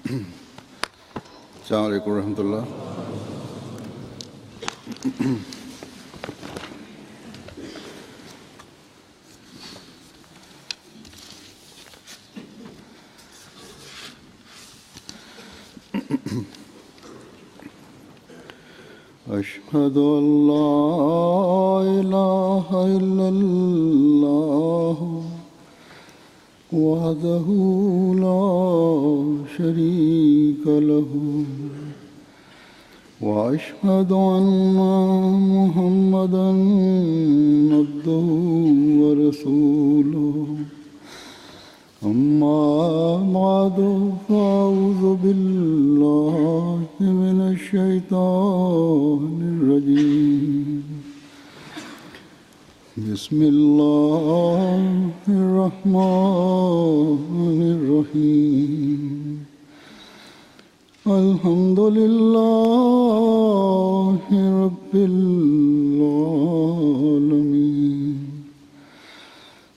السلام علیکم ورحمۃ اللہ۔ اشہد ان لا الہ الا اللہ وحدہ لا شریک لہ واشہد ان محمدا عبدہ ورسولہ اما بعد فاعوذ باللہ من الشیطان الرجیم بسم اللہ الرحمن الرحیم الحمد للہ رب العالمین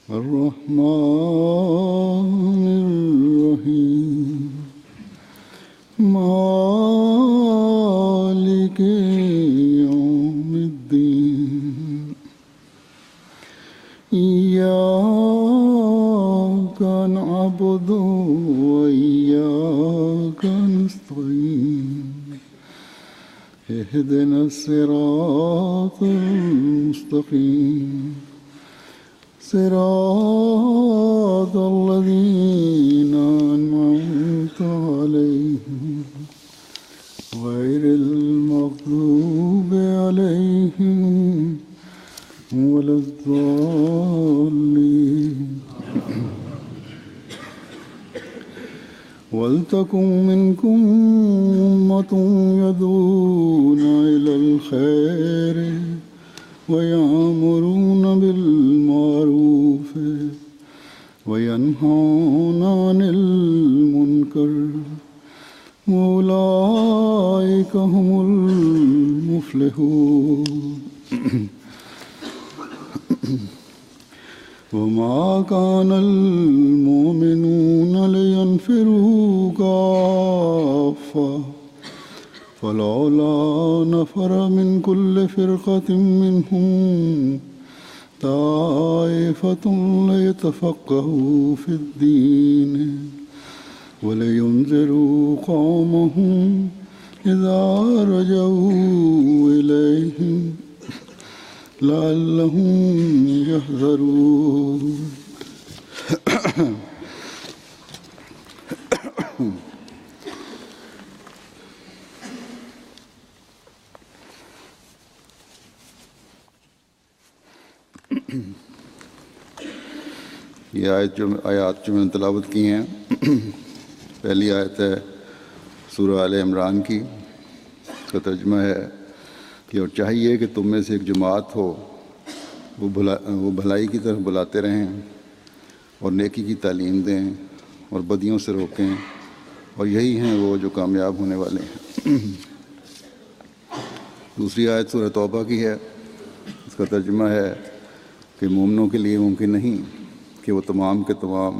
الرحمن الرحیم مالک یوم الدین إياك نعبد وإياك نستعين اهدنا الصراط المستقيم صراط الذين أنعمت عليهم غير المغضوب عليهم ولا الضالين ولتكن منكم أمة يدعون إلى الخير ويأمرون بالمعروف وينهون عن المنكر وأولئك هم المفلحون وما كان المؤمنون لينفروا كافة فلولا نفر من كل فرقة منهم طائفة ليتفقهوا في الدين ولينذروا قومهم إذا رجعوا إليهم لعلهم يحذرون یہ آیات جو میں نے تلاوت کی ہیں، پہلی آیت ہے سورہ آل عمران کی، اس کا ترجمہ ہے کہ اور چاہیے کہ تم میں سے ایک جماعت ہو وہ بھلائی کی طرف بلاتے رہیں اور نیکی کی تعلیم دیں اور بدیوں سے روکیں، اور یہی ہیں وہ جو کامیاب ہونے والے ہیں۔ دوسری آیت سورہ توبہ کی ہے، اس کا ترجمہ ہے کہ مومنوں کے لیے ممکن نہیں کہ وہ تمام کے تمام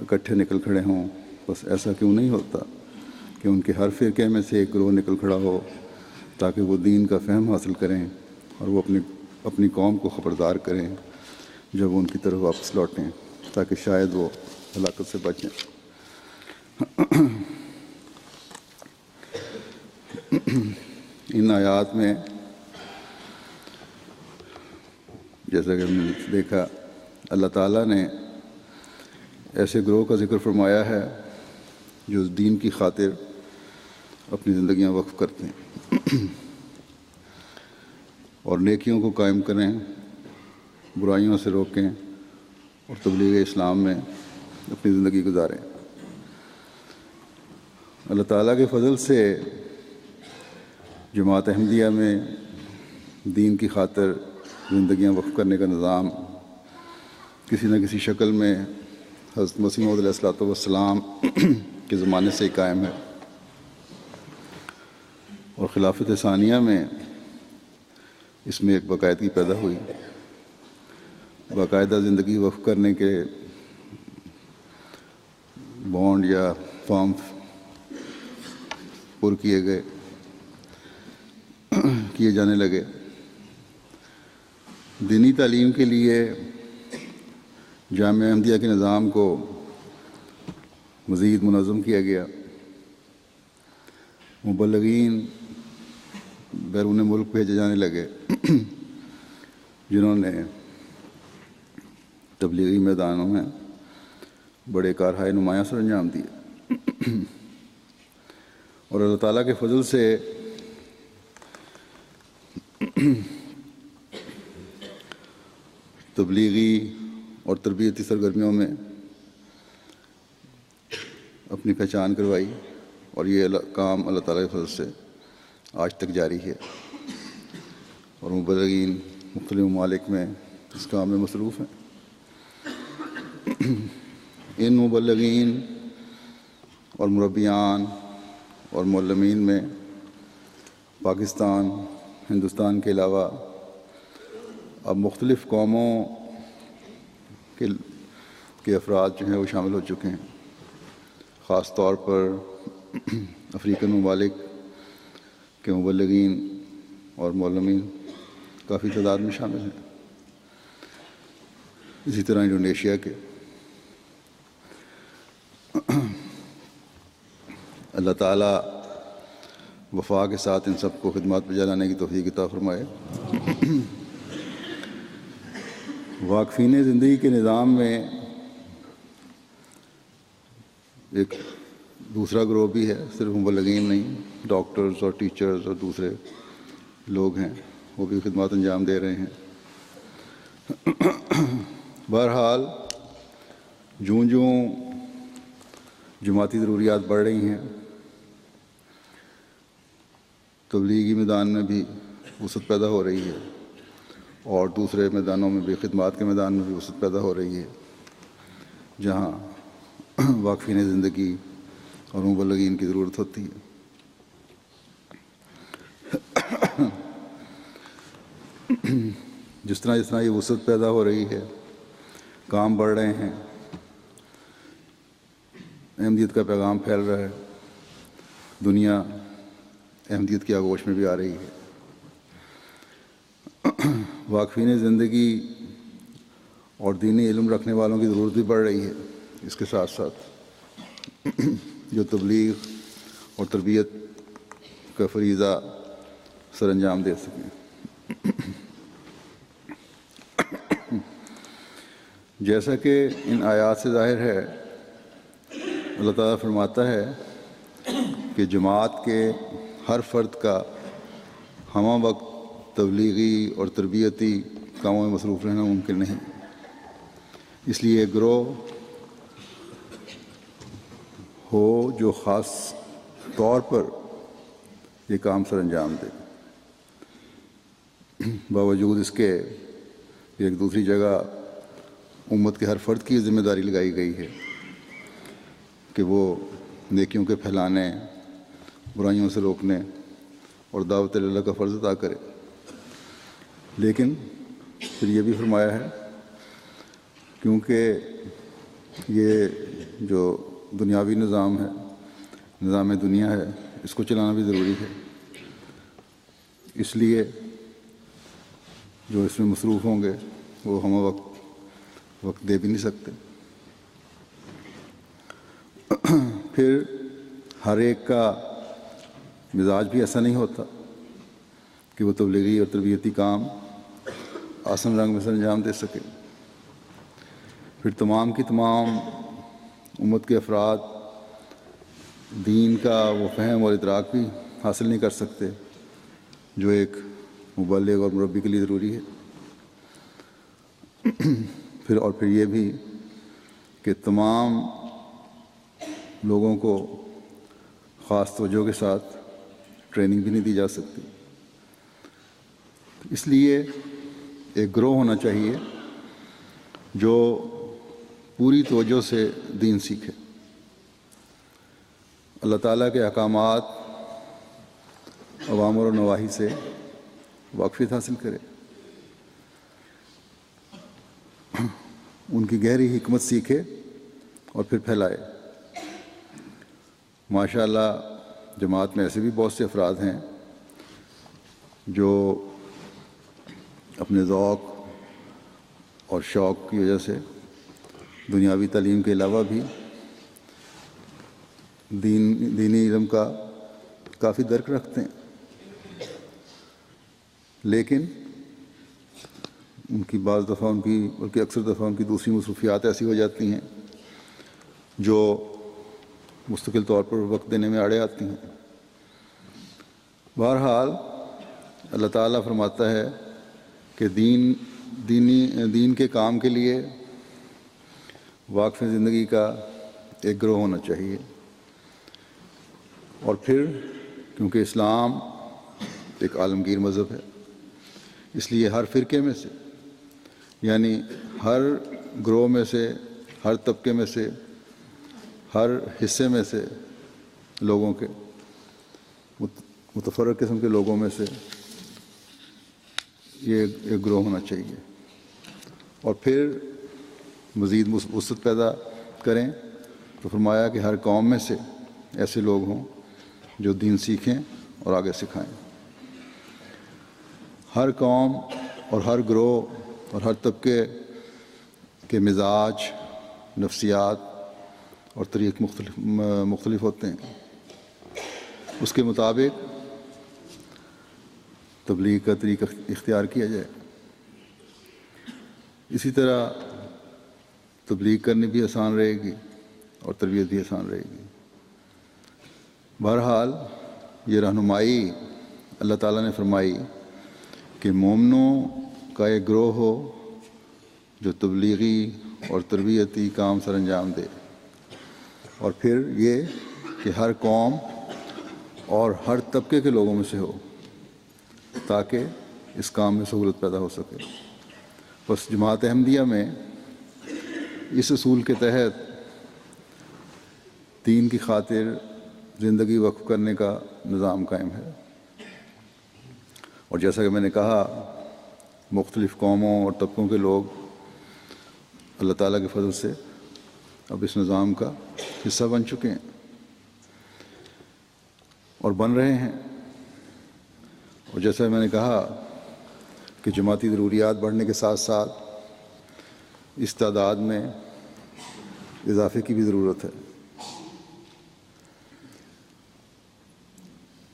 اکٹھے نکل کھڑے ہوں، بس ایسا کیوں نہیں ہوتا کہ ان کے ہر فرقے میں سے ایک گروہ نکل کھڑا ہو تاکہ وہ دین کا فہم حاصل کریں اور وہ اپنی قوم کو خبردار کریں جب وہ ان کی طرف واپس لوٹیں، تاکہ شاید وہ ہلاکت سے بچیں۔ ان آیات میں جیسا کہ ہم نے دیکھا، اللہ تعالیٰ نے ایسے گروہ کا ذکر فرمایا ہے جو اس دین کی خاطر اپنی زندگیاں وقف کرتے ہیں اور نیکیوں کو قائم کریں، برائیوں سے روکیں اور تبلیغ اسلام میں اپنی زندگی گزاریں۔ اللہ تعالیٰ کے فضل سے جماعت احمدیہ میں دین کی خاطر زندگیاں وقف کرنے کا نظام کسی نہ کسی شکل میں حضرت مسیح موعود علیہ الصلوۃ والسلام کے زمانے سے ہی قائم ہے، اور خلافت ثانیہ میں اس میں ایک باقاعدگی پیدا ہوئی۔ باقاعدہ زندگی وقف کرنے کے بانڈ یا فارم پر کیے جانے لگے۔ دینی تعلیم کے لیے جامعہ احمدیہ کے نظام کو مزید منظم کیا گیا۔ مبلغین بیرون ملک بھیجے جانے لگے جنہوں نے تبلیغی میدانوں میں بڑے کارہائے نمایاں سر انجام دیے، اور اللہ تعالیٰ کے فضل سے تبلیغی اور تربیتی سرگرمیوں میں اپنی پہچان کروائی، اور یہ کام اللہ تعالیٰ کے فضل سے آج تک جاری ہے، اور مبلغین مختلف ممالک میں اس کام میں مصروف ہیں۔ ان مبلغین اور مربیان اور معلمین میں پاکستان، ہندوستان کے علاوہ اب مختلف قوموں کے افراد جو ہیں وہ شامل ہو چکے ہیں۔ خاص طور پر افریقن ممالک کے مبلغین اور معلمین کافی تعداد میں شامل ہیں، اسی طرح انڈونیشیا کے۔ اللہ تعالیٰ وفا کے ساتھ ان سب کو خدمات پہ جلانے کی توفیق عطا فرمائے۔ واقفین زندگی کے نظام میں ایک دوسرا گروہ بھی ہے، صرف مبلغین نہیں، ڈاکٹرز اور ٹیچرز اور دوسرے لوگ ہیں، وہ بھی خدمات انجام دے رہے ہیں۔ بہرحال جوں جماعتی ضروریات بڑھ رہی ہیں، تبلیغی میدان میں بھی وسعت پیدا ہو رہی ہے، اور دوسرے میدانوں میں بھی، خدمات کے میدان میں بھی وسعت پیدا ہو رہی ہے، جہاں واقفین زندگی اور مبلغین کی ضرورت ہوتی ہے۔ جس طرح یہ وسعت پیدا ہو رہی ہے، کام بڑھ رہے ہیں، احمدیت کا پیغام پھیل رہا ہے، دنیا احمدیت کی آغوش میں بھی آ رہی ہے۔ واقفین زندگی اور دینی علم رکھنے والوں کی ضرورت بھی بڑھ رہی ہے، اس کے ساتھ ساتھ جو تبلیغ اور تربیت کا فریضہ سر انجام دے سکیں۔ جیسا کہ ان آیات سے ظاہر ہے، اللہ تعالیٰ فرماتا ہے کہ جماعت کے ہر فرد کا ہمہ وقت تبلیغی اور تربیتی کاموں میں مصروف رہنا ممکن نہیں، اس لیے ایک گروہ ہو جو خاص طور پر یہ کام سر انجام دے۔ باوجود اس کے ایک دوسری جگہ امت کے ہر فرد کی ذمہ داری لگائی گئی ہے کہ وہ نیکیوں کے پھیلانے، برائیوں سے روکنے اور دعوت اللہ کا فرض ادا کرے، لیکن پھر یہ بھی فرمایا ہے کیونکہ یہ جو دنیاوی نظام ہے، نظام دنیا ہے، اس کو چلانا بھی ضروری ہے، اس لیے جو اس میں مصروف ہوں گے وہ ہم وقت دے بھی نہیں سکتے۔ پھر ہر ایک کا مزاج بھی ایسا نہیں ہوتا کہ وہ تبلیغی اور تربیتی کام آسن رنگ میں سر انجام دے سکے۔ پھر تمام کی تمام امت کے افراد دین کا وہ فہم اور ادراک بھی حاصل نہیں کر سکتے جو ایک مبلغ اور مربی کے لیے ضروری ہے۔ پھر یہ بھی کہ تمام لوگوں کو خاص توجہ کے ساتھ ٹریننگ بھی نہیں دی جا سکتی، اس لیے ایک گروہ ہونا چاہیے جو پوری توجہ سے دین سیکھے، اللہ تعالیٰ کے احکامات، اوامر و نواہی سے واقفیت حاصل کرے، ان کی گہری حکمت سیکھے اور پھر پھیلائے۔ ماشاءاللہ جماعت میں ایسے بھی بہت سے افراد ہیں جو اپنے ذوق اور شوق کی وجہ سے دنیاوی تعلیم کے علاوہ بھی دینی علم کا کافی درک رکھتے ہیں، لیکن ان کی بعض دفعہ بلکہ اکثر دفعہ ان کی دوسری مصروفیات ایسی ہو جاتی ہیں جو مستقل طور پر وقت دینے میں آڑے آتی ہیں۔ بہرحال اللہ تعالیٰ فرماتا ہے کہ دین کے کام کے لیے واقف زندگی کا ایک گروہ ہونا چاہیے، اور پھر کیونکہ اسلام ایک عالمگیر مذہب ہے، اس لیے ہر فرقے میں سے، یعنی ہر گروہ میں سے، ہر طبقے میں سے، ہر حصے میں سے لوگوں کے، متفرق قسم کے لوگوں میں سے یہ ایک گروہ ہونا چاہیے، اور پھر مزید وسعت پیدا کریں تو فرمایا کہ ہر قوم میں سے ایسے لوگ ہوں جو دین سیکھیں اور آگے سکھائیں۔ ہر قوم اور ہر گروہ اور ہر طبقے کے مزاج، نفسیات اور طریق مختلف ہوتے ہیں، اس کے مطابق تبلیغ کا طریقہ اختیار کیا جائے۔ اسی طرح تبلیغ کرنی بھی آسان رہے گی اور تربیت بھی آسان رہے گی۔ بہرحال یہ رہنمائی اللہ تعالیٰ نے فرمائی کہ مومنوں کا ایک گروہ ہو جو تبلیغی اور تربیتی کام سر انجام دے، اور پھر یہ کہ ہر قوم اور ہر طبقے کے لوگوں میں سے ہو تاکہ اس کام میں سہولت پیدا ہو سکے۔ بس جماعت احمدیہ میں اس اصول کے تحت دین کی خاطر زندگی وقف کرنے کا نظام قائم ہے، اور جیسا کہ میں نے کہا مختلف قوموں اور طبقوں کے لوگ اللہ تعالیٰ کے فضل سے اب اس نظام کا حصہ بن چکے ہیں اور بن رہے ہیں، اور جیسا میں نے کہا کہ جماعتی ضروریات بڑھنے کے ساتھ ساتھ اس تعداد میں اضافے کی بھی ضرورت ہے،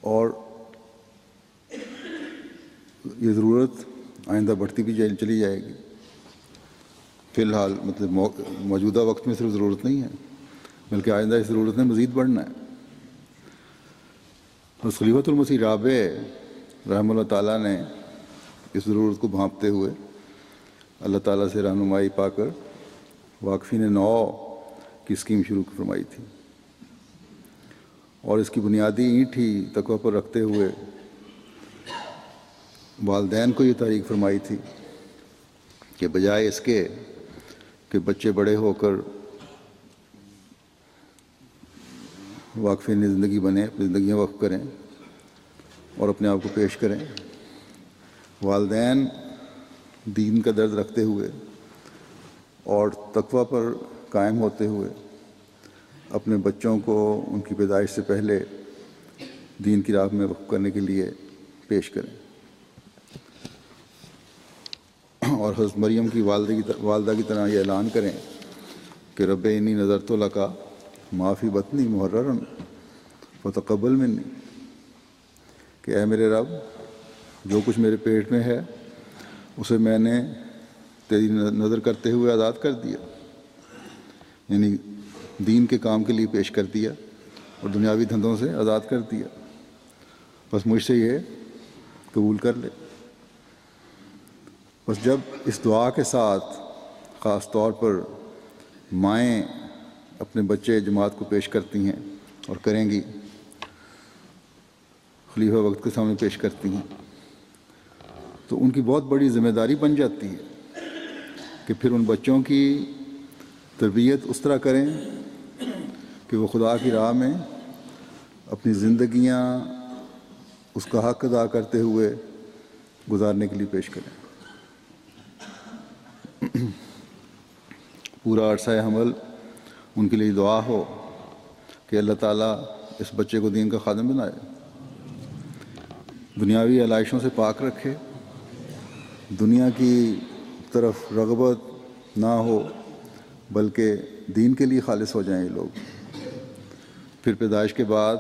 اور یہ ضرورت آئندہ بڑھتی بھی چلی جائے گی۔ فی الحال مطلب موجودہ وقت میں صرف ضرورت نہیں ہے، بلکہ آئندہ اس ضرورت نے مزید بڑھنا ہے۔ اور خلیفۃ المسیح رابع رحمہ اللہ تعالیٰ نے اس ضرورت کو بھانپتے ہوئے اللہ تعالیٰ سے رہنمائی پا کر واقفین نو کی اسکیم شروع فرمائی تھی، اور اس کی بنیادی اینٹ ہی تقویٰ پر رکھتے ہوئے والدین کو یہ تحریک فرمائی تھی کہ بجائے اس کے کہ بچے بڑے ہو کر واقفین زندگی بنیں، اپنی زندگیاں وقف کریں اور اپنے آپ کو پیش کریں، والدین دین کا درد رکھتے ہوئے اور تقویٰ پر قائم ہوتے ہوئے اپنے بچوں کو ان کی پیدائش سے پہلے دین کی راہ میں وقف کرنے کے لیے پیش کریں، اور حضرت مریم کی والدہ کی طرح یہ اعلان کریں کہ رب انی نذرت لک ما فی بطنی محررا فتقبل منی، کہ اے میرے رب جو کچھ میرے پیٹ میں ہے اسے میں نے تیری نظر کرتے ہوئے آزاد کر دیا، یعنی دین کے کام کے لیے پیش کر دیا اور دنیاوی دھندوں سے آزاد کر دیا، بس مجھ سے یہ قبول کر لے۔ بس جب اس دعا کے ساتھ خاص طور پر مائیں اپنے بچے جماعت کو پیش کرتی ہیں اور کریں گی، خلیفہ وقت کے سامنے پیش کرتی ہیں، تو ان کی بہت بڑی ذمہ داری بن جاتی ہے کہ پھر ان بچوں کی تربیت اس طرح کریں کہ وہ خدا کی راہ میں اپنی زندگیاں اس کا حق ادا کرتے ہوئے گزارنے کے لیے پیش کریں۔ پورا عرصہ حمل ان کے لیے دعا ہو کہ اللہ تعالیٰ اس بچے کو دین کا خادم بنائے، دنیاوی علائشوں سے پاک رکھے، دنیا کی طرف رغبت نہ ہو بلکہ دین کے لیے خالص ہو جائیں یہ لوگ۔ پھر پیدائش کے بعد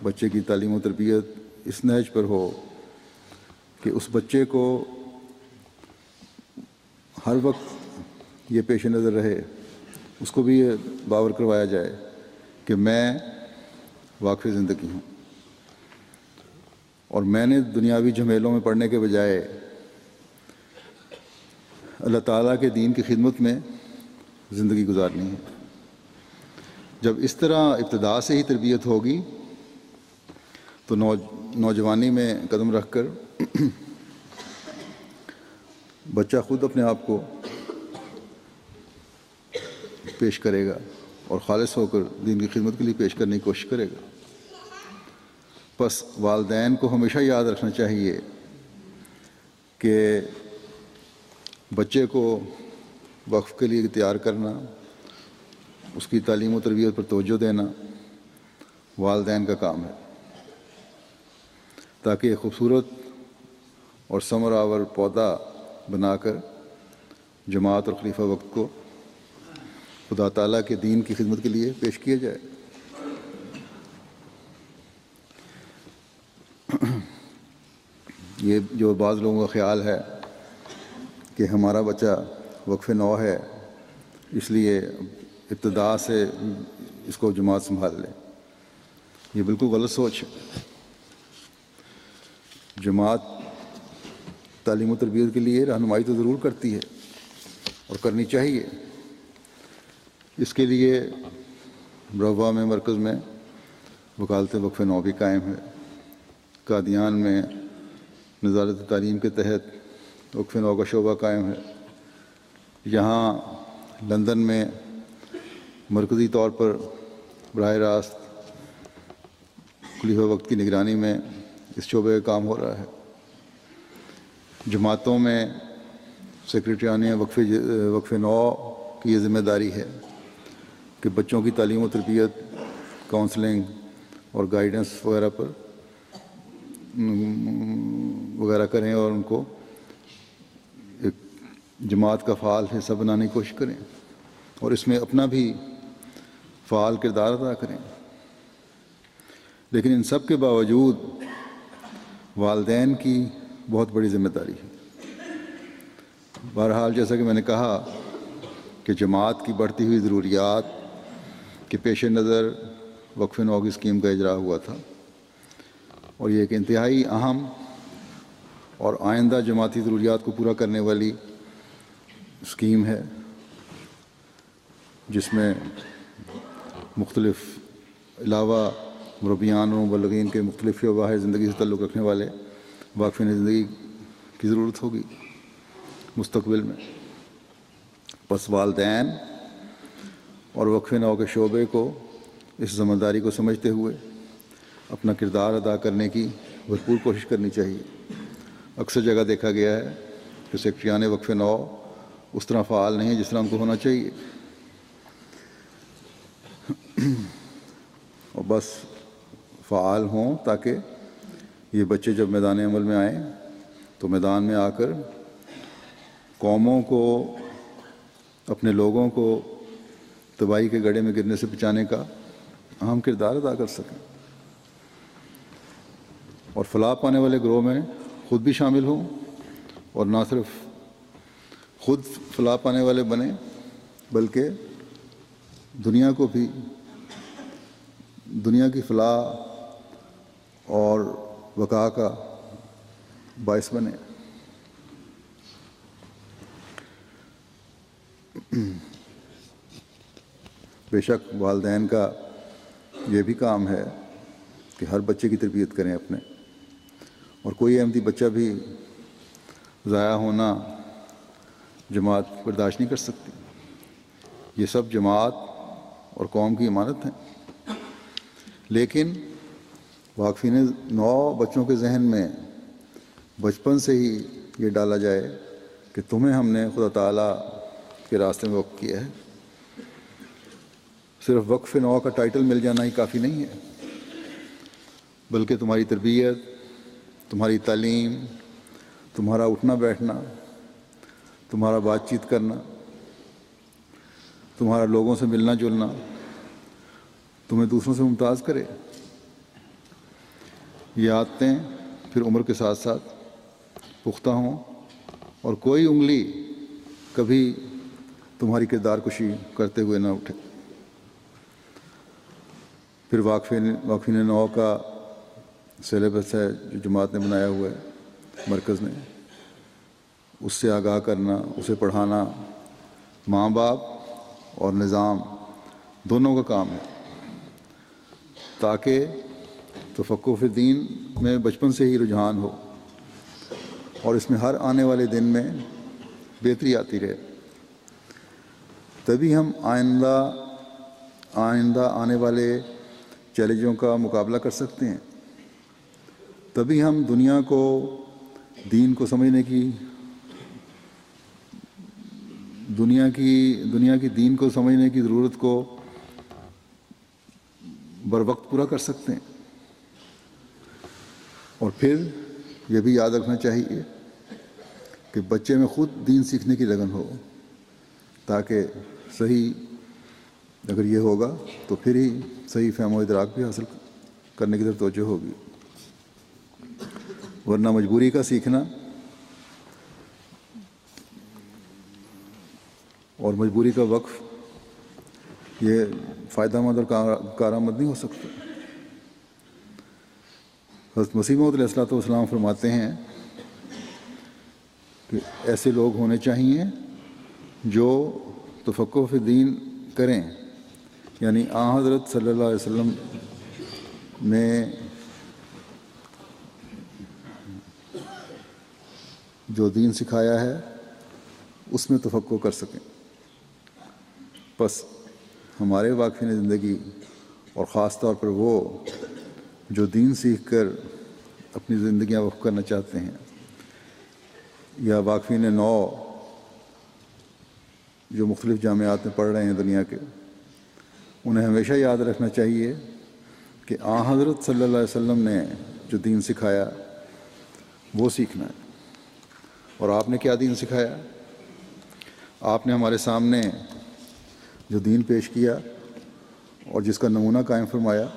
بچے کی تعلیم و تربیت اس نہج پر ہو کہ اس بچے کو ہر وقت یہ پیش نظر رہے، اس کو بھی یہ باور کروایا جائے کہ میں واقف زندگی ہوں، اور میں نے دنیاوی جھمیلوں میں پڑنے کے بجائے اللہ تعالیٰ کے دین کی خدمت میں زندگی گزارنی ہے۔ جب اس طرح ابتدا سے ہی تربیت ہوگی تو نوجوانی میں قدم رکھ کر بچہ خود اپنے آپ کو پیش کرے گا اور خالص ہو کر دین کی خدمت کے لیے پیش کرنے کی کوشش کرے گا۔ پس والدین کو ہمیشہ یاد رکھنا چاہیے کہ بچے کو وقف کے لیے تیار کرنا، اس کی تعلیم و تربیت پر توجہ دینا والدین کا کام ہے، تاکہ ایک خوبصورت اور ثمر آور پودا بنا کر جماعت اور خلیفہ وقت کو خدا تعالیٰ کے دین کی خدمت کے لیے پیش کیا جائے۔ یہ جو بعض لوگوں کا خیال ہے کہ ہمارا بچہ وقف نو ہے اس لیے ابتدا سے اس کو جماعت سنبھال لے، یہ بالکل غلط سوچ ہے۔ جماعت تعلیم و تربیت کے لیے رہنمائی تو ضرور کرتی ہے اور کرنی چاہیے۔ اس کے لیے روضہ میں مرکز میں وکالت وقف نو بھی قائم ہے، قادیان میں نظارت تعلیم کے تحت وقف نو کا شعبہ قائم ہے، یہاں لندن میں مرکزی طور پر براہ راست خلیفہ وقت کی نگرانی میں اس شعبے کا کام ہو رہا ہے۔ جماعتوں میں سیکریٹریان وقف نو کی یہ ذمہ داری ہے کہ بچوں کی تعلیم و تربیت، کاؤنسلنگ اور گائیڈنس وغیرہ کریں اور ان کو ایک جماعت کا فعال حصہ بنانے کی کوشش کریں اور اس میں اپنا بھی فعال کردار ادا کریں۔ لیکن ان سب کے باوجود والدین کی بہت بڑی ذمہ داری ہے۔ بہرحال جیسا کہ میں نے کہا کہ جماعت کی بڑھتی ہوئی ضروریات کے پیش نظر وقف نو کی اسکیم کا اجرا ہوا تھا، اور یہ ایک انتہائی اہم اور آئندہ جماعتی ضروریات کو پورا کرنے والی اسکیم ہے، جس میں مختلف علاوہ مربیان اور مبلغین کے مختلف شعبہ زندگی سے تعلق رکھنے والے واقفین زندگی کی ضرورت ہوگی مستقبل میں۔ پس والدین اور وقف نو کے شعبے کو اس ذمہ داری کو سمجھتے ہوئے اپنا کردار ادا کرنے کی بھرپور کوشش کرنی چاہیے۔ اکثر جگہ دیکھا گیا ہے کہ سیکریٹریان وقف نو اس طرح فعال نہیں ہے جس طرح ان کو ہونا چاہیے، اور بس فعال ہوں تاکہ یہ بچے جب میدان عمل میں آئیں تو میدان میں آ کر قوموں کو، اپنے لوگوں کو تباہی کے گڑھے میں گرنے سے بچانے کا اہم کردار ادا کر سکیں، اور فلاح پانے والے گروہ میں خود بھی شامل ہوں، اور نہ صرف خود فلاح پانے والے بنیں بلکہ دنیا کو بھی، دنیا کی فلاح اور بقا کا باعث بنے۔ بے شک والدین کا یہ بھی کام ہے کہ ہر بچے کی تربیت کریں اپنے، اور کوئی احمدی بچہ بھی ضائع ہونا جماعت برداشت نہیں کر سکتی۔ یہ سب جماعت اور قوم کی امانت ہیں، لیکن واقفین نو بچوں کے ذہن میں بچپن سے ہی یہ ڈالا جائے کہ تمہیں ہم نے خدا تعالیٰ کے راستے میں وقف کیا ہے، صرف وقف نو کا ٹائٹل مل جانا ہی کافی نہیں ہے، بلکہ تمہاری تربیت، تمہاری تعلیم، تمہارا اٹھنا بیٹھنا، تمہارا بات چیت کرنا، تمہارا لوگوں سے ملنا جلنا تمہیں دوسروں سے ممتاز کرے۔ یہ عادتیں پھر عمر کے ساتھ ساتھ پختہ ہوں اور کوئی انگلی کبھی تمہاری کردار کشی کرتے ہوئے نہ اٹھے۔ پھر واقفین نو کا سلیبس ہے جو جماعت نے بنایا ہوا ہے، مرکز نے، اس سے آگاہ کرنا، اسے پڑھانا ماں باپ اور نظام دونوں کا کام ہے، تاکہ تفقہ فی الدین میں بچپن سے ہی رجحان ہو اور اس میں ہر آنے والے دن میں بہتری آتی رہے۔ تبھی ہم آئندہ آنے والے چیلنجوں کا مقابلہ کر سکتے ہیں، تبھی ہم دنیا کی دین کو سمجھنے کی ضرورت کو بر وقت پورا کر سکتے ہیں۔ اور پھر یہ بھی یاد رکھنا چاہیے کہ بچے میں خود دین سیکھنے کی لگن ہو، تاکہ صحیح اگر یہ ہوگا تو پھر ہی صحیح فہم و ادراک بھی حاصل کرنے کی طرف توجہ ہوگی، ورنہ مجبوری کا سیکھنا اور مجبوری کا وقف یہ فائدہ مند اور کارآمد نہیں ہو سکتا۔ حضرت مسیح موعود علیہ السلام فرماتے ہیں کہ ایسے لوگ ہونے چاہیے جو تفقہ فی الدین کریں، یعنی حضرت صلی اللہ علیہ وسلم نے جو دین سکھایا ہے اس میں تفقہ کر سکیں۔ بس ہمارے واقفین زندگی اور خاص طور پر وہ جو دین سیکھ کر اپنی زندگیاں وقف کرنا چاہتے ہیں، یا واقفین نو جو مختلف جامعات میں پڑھ رہے ہیں دنیا کے، انہیں ہمیشہ یاد رکھنا چاہیے کہ حضرت صلی اللہ علیہ وسلم نے جو دین سکھایا وہ سیکھنا ہے۔ اور آپ نے کیا دین سکھایا؟ آپ نے ہمارے سامنے جو دین پیش کیا اور جس کا نمونہ قائم فرمایا،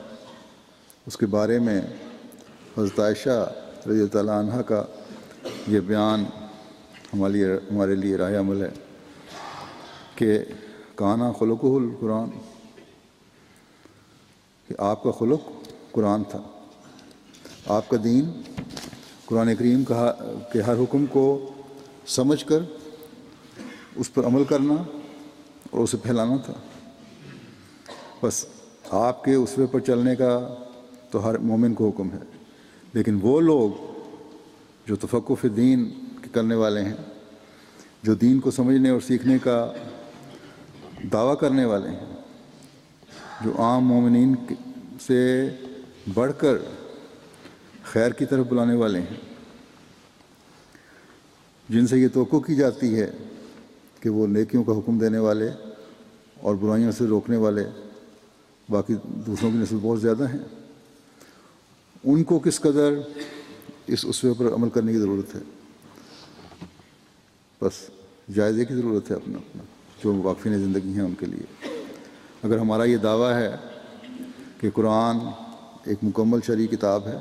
اس کے بارے میں حضرت عائشہ رضی اللہ تعالیٰ عنہ کا یہ بیان ہمارے لیے راہ عمل ہے کہ کانا خلقہ القرآن، کہ آپ کا خلق قرآن تھا، آپ کا دین قرآن کریم کے ہر حکم کو سمجھ کر اس پر عمل کرنا اور اسے پھیلانا تھا۔ بس آپ کے اسوے پر چلنے کا تو ہر مومن کو حکم ہے، لیکن وہ لوگ جو تفقہ فی الدین کرنے والے ہیں، جو دین کو سمجھنے اور سیکھنے کا دعویٰ کرنے والے ہیں، جو عام مومنین سے بڑھ کر خیر کی طرف بلانے والے ہیں، جن سے یہ توقع کی جاتی ہے کہ وہ نیکیوں کا حکم دینے والے اور برائیوں سے روکنے والے باقی دوسروں کی نسبت بہت زیادہ ہیں، ان کو کس قدر اس اسوے پر عمل کرنے کی ضرورت ہے۔ بس جائزے کی ضرورت ہے اپنا جو واقفین زندگی ہیں ان کے لیے۔ اگر ہمارا یہ دعویٰ ہے کہ قرآن ایک مکمل شرعی کتاب ہے،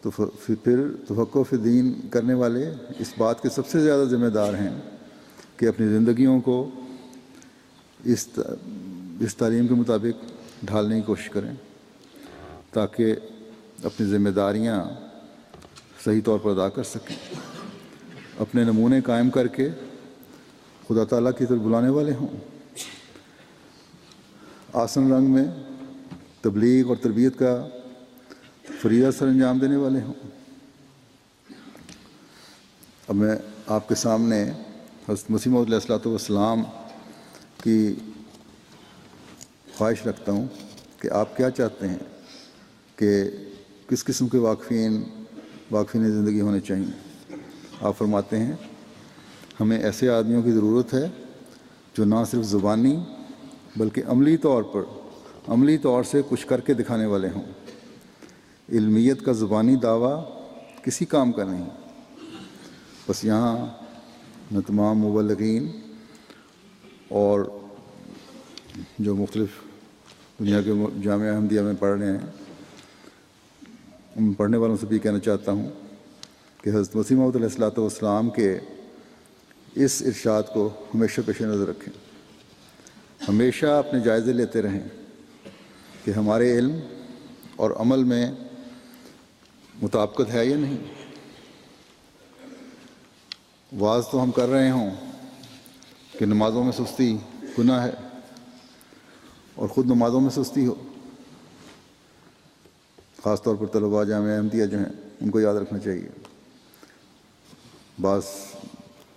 تو پھر تفقہ فی الدین کرنے والے اس بات کے سب سے زیادہ ذمہ دار ہیں کہ اپنی زندگیوں کو اس تعلیم کے مطابق ڈھالنے کی کوشش کریں، تاکہ اپنی ذمہ داریاں صحیح طور پر ادا کر سکیں، اپنے نمونے قائم کر کے خدا تعالیٰ کی طرف بلانے والے ہوں، آسن رنگ میں تبلیغ اور تربیت کا فریضہ سر انجام دینے والے ہوں۔ اب میں آپ کے سامنے حضرت مسیح موعود علیہ السلام کی خواہش رکھتا ہوں کہ آپ کیا چاہتے ہیں کہ کس قسم کے واقفین زندگی ہونے چاہیے۔ آپ فرماتے ہیں ہمیں ایسے آدمیوں کی ضرورت ہے جو نہ صرف زبانی بلکہ عملی طور سے کچھ کر کے دکھانے والے ہوں۔ علمیت کا زبانی دعویٰ کسی کام کا نہیں۔ بس یہاں میں تمام مبلغین اور جو مختلف دنیا کے جامعہ احمدیہ میں پڑھ رہے ہیں ان پڑھنے والوں سے بھی کہنا چاہتا ہوں کہ حضرت مسیح موعود علیہ الصلوۃ والسلام کے اس ارشاد کو ہمیشہ پیش نظر رکھیں، ہمیشہ اپنے جائزے لیتے رہیں کہ ہمارے علم اور عمل میں مطابقت ہے یا نہیں۔ واز تو ہم کر رہے ہوں کہ نمازوں میں سستی گناہ ہے، اور خود نمازوں میں سستی ہو، خاص طور پر طلباء جامعہ احمدیہ جو ہیں ان کو یاد رکھنا چاہیے۔ بعض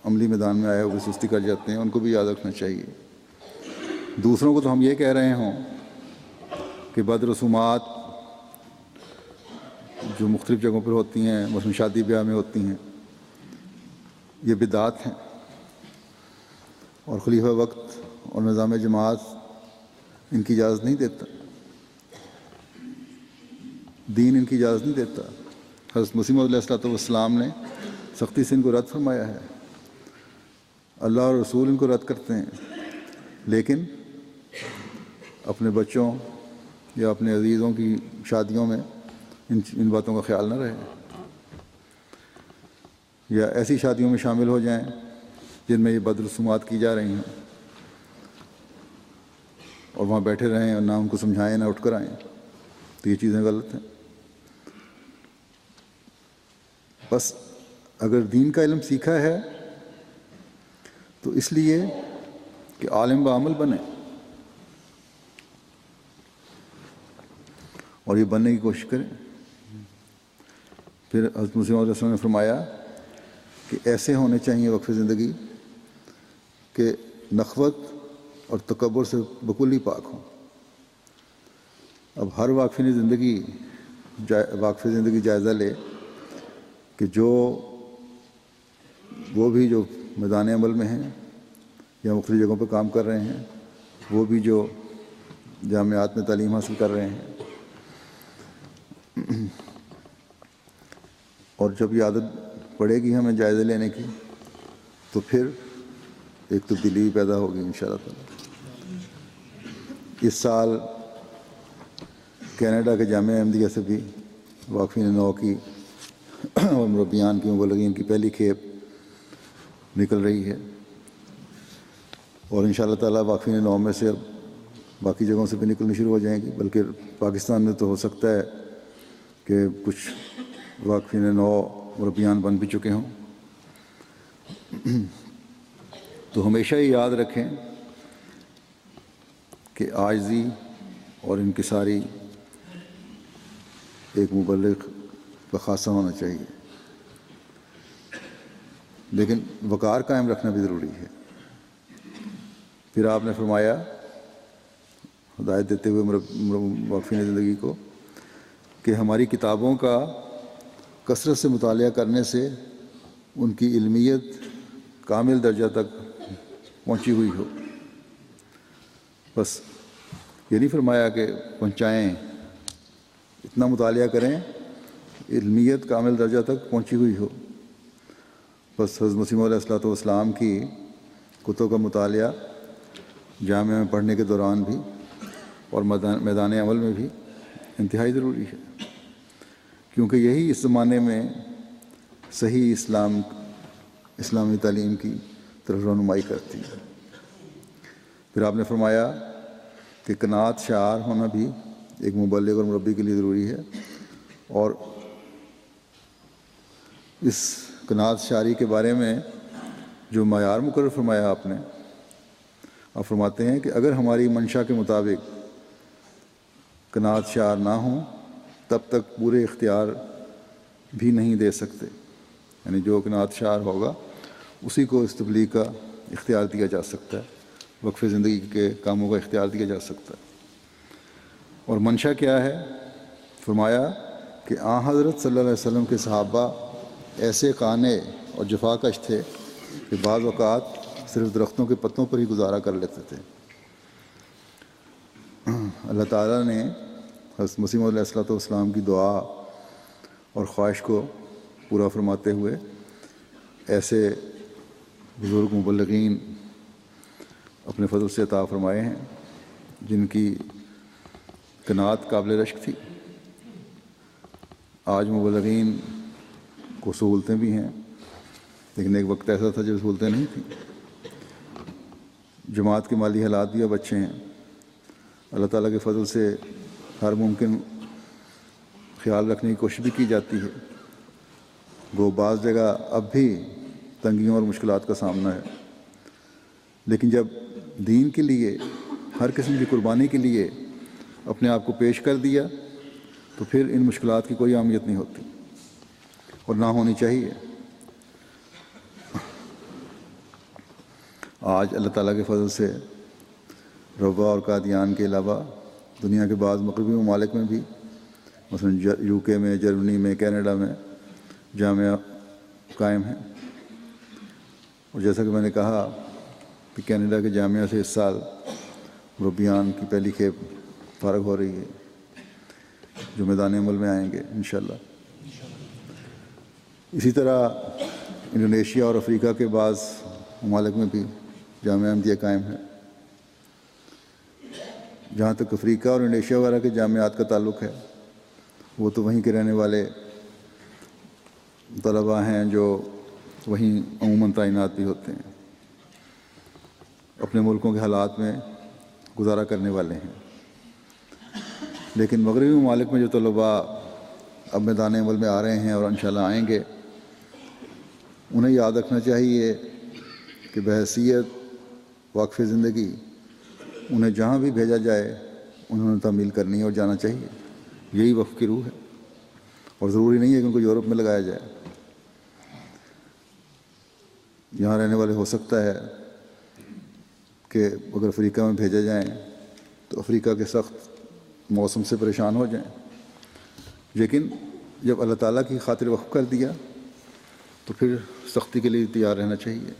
عملی میدان میں آئے ہوئے سستی کر جاتے ہیں، ان کو بھی یاد رکھنا چاہیے۔ دوسروں کو تو ہم یہ کہہ رہے ہوں کہ بد رسومات جو مختلف جگہوں پر ہوتی ہیں، مثلا شادی بیاہ میں ہوتی ہیں، یہ بدعات ہیں، اور خلیفہ وقت اور نظام جماعت ان کی اجازت نہیں دیتا، دین ان کی اجازت نہیں دیتا۔ حضرت مسیح موعود علیہ الصلوۃ والسلام نے سختی سے ان کو رد فرمایا ہے، اللہ اور رسول ان کو رد کرتے ہیں، لیکن اپنے بچوں یا اپنے عزیزوں کی شادیوں میں ان باتوں کا خیال نہ رہے، یا ایسی شادیوں میں شامل ہو جائیں جن میں یہ بد رسومات کی جا رہی ہیں، اور وہاں بیٹھے رہیں اور نہ ان کو سمجھائیں نہ اٹھ کر آئیں، تو یہ چیزیں غلط ہیں۔ بس اگر دین کا علم سیکھا ہے تو اس لیے کہ عالم بعمل بنے، اور یہ بننے کی کوشش کریں۔ پھر حضرت مسیح علیہ السلام نے فرمایا کہ ایسے ہونے چاہیے وقف زندگی کہ نخوت اور تکبر سے بکلی پاک ہوں۔ اب ہر واقف زندگی جائزہ لے کہ وہ بھی جو میدان عمل میں ہیں یا مختلف جگہوں پہ کام کر رہے ہیں، وہ بھی جو جامعات میں تعلیم حاصل کر رہے ہیں، اور جب یہ عادت پڑے گی ہمیں جائزے لینے کی تو پھر ایک تبدیلی بھی پیدا ہوگی انشاءاللہ تعالی۔ اس سال کینیڈا کے جامعہ احمدیہ سے بھی واقفین نو کی اور مربیان کی مبلغین کی پہلی کھیپ نکل رہی ہے، اور انشاءاللہ تعالی واقفین نو میں سے اب باقی جگہوں سے بھی نکلنی شروع ہو جائیں گی، بلکہ پاکستان میں تو ہو سکتا ہے کہ کچھ واقفین نو مربیان بن بھی چکے ہوں۔ تو ہمیشہ یہ یاد رکھیں کہ عاجزی اور انکساری ایک مبلغ کا خاصہ ہونا چاہیے، لیکن وقار قائم رکھنا بھی ضروری ہے۔ پھر آپ نے فرمایا ہدایت دیتے ہوئے واقفین زندگی کو کہ ہماری کتابوں کا کثرت سے مطالعہ کرنے سے ان کی علمیت کامل درجہ تک پہنچی ہوئی ہو۔ بس یہ نہیں فرمایا کہ پہنچائیں، اتنا مطالعہ کریں علمیت کامل درجہ تک پہنچی ہوئی ہو۔ بس حضرت مسیح علیہ الصلوۃ والسلام کی کتب کا مطالعہ جامعہ میں پڑھنے کے دوران بھی اور میدان عمل میں بھی انتہائی ضروری ہے، کیونکہ یہی اس زمانے میں صحیح اسلامی تعلیم کی طرف رہنمائی کرتی ہے۔ پھر آپ نے فرمایا کہ قناعت شعار ہونا بھی ایک مبلغ اور مربی کے لیے ضروری ہے، اور اس قناعت شعاری کے بارے میں جو معیار مقرر فرمایا آپ فرماتے ہیں کہ اگر ہماری منشا کے مطابق قناعت شعار نہ ہوں تب تک پورے اختیار بھی نہیں دے سکتے، یعنی جو قناعت شعار ہوگا اسی کو اس تبلیغ کا اختیار دیا جا سکتا ہے، وقف زندگی کے کاموں کا اختیار دیا جا سکتا ہے۔ اور منشا کیا ہے؟ فرمایا کہ حضرت صلی اللہ علیہ وسلم کے صحابہ ایسے قانع اور جفاکش تھے کہ بعض اوقات صرف درختوں کے پتوں پر ہی گزارا کر لیتے تھے، اللہ تعالیٰ نے حضرت مسیح موعود علیہ السلام کی دعا اور خواہش کو پورا فرماتے ہوئے ایسے بزرگ مبلغین اپنے فضل سے عطا فرمائے ہیں جن کی قناعت قابل رشک تھی۔ آج مبلغین کو سہولتیں بھی ہیں، لیکن ایک وقت ایسا تھا جب سہولتیں نہیں تھیں۔ جماعت کے مالی حالات بھی اب اچھے ہیں، اللہ تعالیٰ کے فضل سے ہر ممکن خیال رکھنے کی کوشش بھی کی جاتی ہے۔ وہ بعض جگہ اب بھی تنگیوں اور مشکلات کا سامنا ہے، لیکن جب دین کے لیے ہر قسم کی قربانی کے لیے اپنے آپ کو پیش کر دیا تو پھر ان مشکلات کی کوئی اہمیت نہیں ہوتی اور نہ ہونی چاہیے۔ آج اللہ تعالیٰ کے فضل سے روا اور قادیان کے علاوہ دنیا کے بعض مغربی ممالک میں بھی، مثلا یو کے میں، جرمنی میں، کینیڈا میں جامعہ قائم ہیں۔ اور جیسا کہ میں نے کہا کہ کینیڈا کے جامعہ سے اس سال مربیان کی پہلی کھیپ فارغ ہو رہی ہے جو میدان عمل میں آئیں گے انشاءاللہ۔ اسی طرح انڈونیشیا اور افریقہ کے بعض ممالک میں بھی جامعہ احمدیہ قائم ہے۔ جہاں تک افریقہ اور انڈونیشیا وغیرہ کے جامعات کا تعلق ہے، وہ تو وہیں کے رہنے والے طلباء ہیں جو وہیں عموماً تعینات بھی ہوتے ہیں، اپنے ملکوں کے حالات میں گزارا کرنے والے ہیں۔ لیکن مغربی ممالک میں جو طلباء اب میدان عمل میں آ رہے ہیں اور انشاءاللہ آئیں گے، انہیں یاد رکھنا چاہیے کہ بحیثیت وقف زندگی انہیں جہاں بھی بھیجا جائے انہوں نے تعمیل کرنی ہے اور جانا چاہیے۔ یہی وقف کی روح ہے، اور ضروری نہیں ہے کہ ان کو یورپ میں لگایا جائے۔ یہاں رہنے والے ہو سکتا ہے کہ اگر افریقہ میں بھیجا جائیں تو افریقہ کے سخت موسم سے پریشان ہو جائیں، لیکن جب اللہ تعالیٰ کی خاطر وقف کر دیا تو پھر سختی کے لیے تیار رہنا چاہیے۔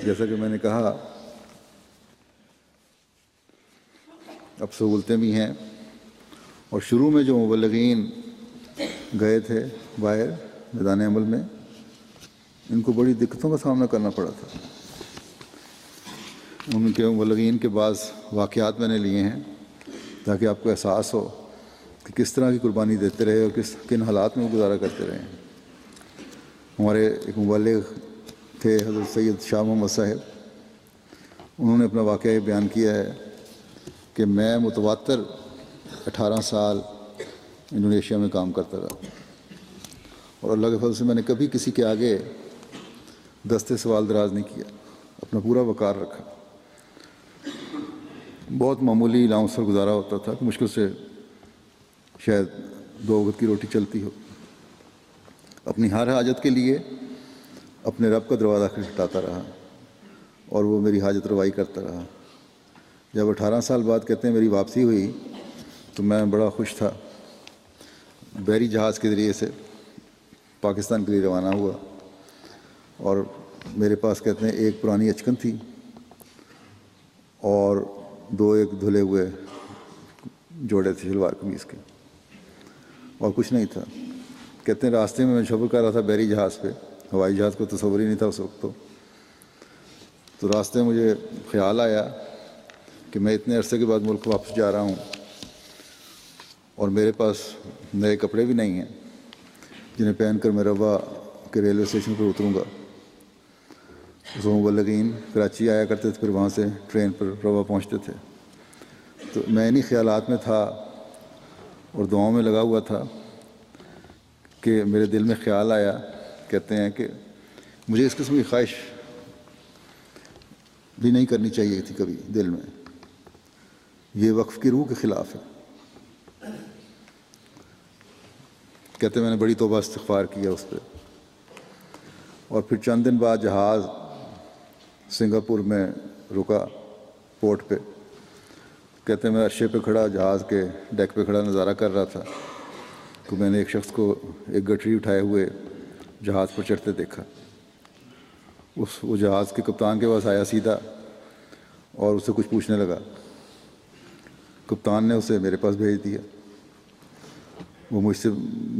جیسا کہ میں نے کہا، اب سہولتیں بھی ہیں، اور شروع میں جو مبلغین گئے تھے باہر میدان عمل میں، ان کو بڑی دقتوں کا سامنا کرنا پڑا تھا۔ ان کے مبلغین کے بعض واقعات میں نے لیے ہیں تاکہ آپ کو احساس ہو کہ کس طرح کی قربانی دیتے رہے اور کن حالات میں وہ گزارا کرتے رہے ہیں۔ ہمارے ایک مبلغ تھے حضرت سید شاہ محمد صاحب، انہوں نے اپنا واقعہ بیان کیا ہے کہ میں متواتر 18 سال انڈونیشیا میں کام کرتا رہا، اور اللہ کے فضل سے میں نے کبھی کسی کے آگے دستے سوال دراز نہیں کیا، اپنا پورا وقار رکھا۔ بہت معمولی الاؤنس پر گزارا ہوتا تھا کہ مشکل سے شاید 2 وقت کی روٹی چلتی ہو۔ اپنی ہر حاجت کے لیے اپنے رب کا دروازہ کھٹکھٹاتا رہا اور وہ میری حاجت روائی کرتا رہا۔ جب 18 سال بعد کہتے ہیں میری واپسی ہوئی تو میں بڑا خوش تھا۔ بحری جہاز کے ذریعے سے پاکستان کے لیے روانہ ہوا، اور میرے پاس کہتے ہیں ایک پرانی اچکن تھی اور 2 ایک دھلے ہوئے جوڑے تھے شلوار قمیض کے، اور کچھ نہیں تھا۔ کہتے ہیں راستے میں سفر کر رہا تھا بحری جہاز پہ، ہوائی جہاز کو تصور ہی نہیں تھا اس وقت۔ تو راستے میں مجھے خیال آیا کہ میں اتنے عرصے کے بعد ملک واپس جا رہا ہوں اور میرے پاس نئے کپڑے بھی نہیں ہیں جنہیں پہن کر میں روا کے ریلوے اسٹیشن پر اتروں گا۔ اس مبلغین کراچی آیا کرتے تھے، پھر وہاں سے ٹرین پر روا پہنچتے تھے۔ تو میں انہی خیالات میں تھا اور دعاؤں میں لگا ہوا تھا کہ میرے دل میں خیال آیا، کہتے ہیں کہ مجھے اس قسم کی خواہش بھی نہیں کرنی چاہیے تھی کبھی دل میں، یہ وقف کی روح کے خلاف ہے۔ کہتے ہیں میں نے بڑی توبہ استغفار کیا اس پہ، اور پھر چند دن بعد جہاز سنگاپور میں رکا پورٹ پہ۔ کہتے ہیں میں عرشے پہ کھڑا، جہاز کے ڈیک پہ کھڑا نظارہ کر رہا تھا تو میں نے ایک شخص کو ایک گٹری اٹھائے ہوئے جہاز پر چڑھتے دیکھا۔ وہ جہاز کے کپتان کے پاس آیا سیدھا اور اس سے کچھ پوچھنے لگا کپتان نے اسے میرے پاس بھیج دیا. وہ مجھ سے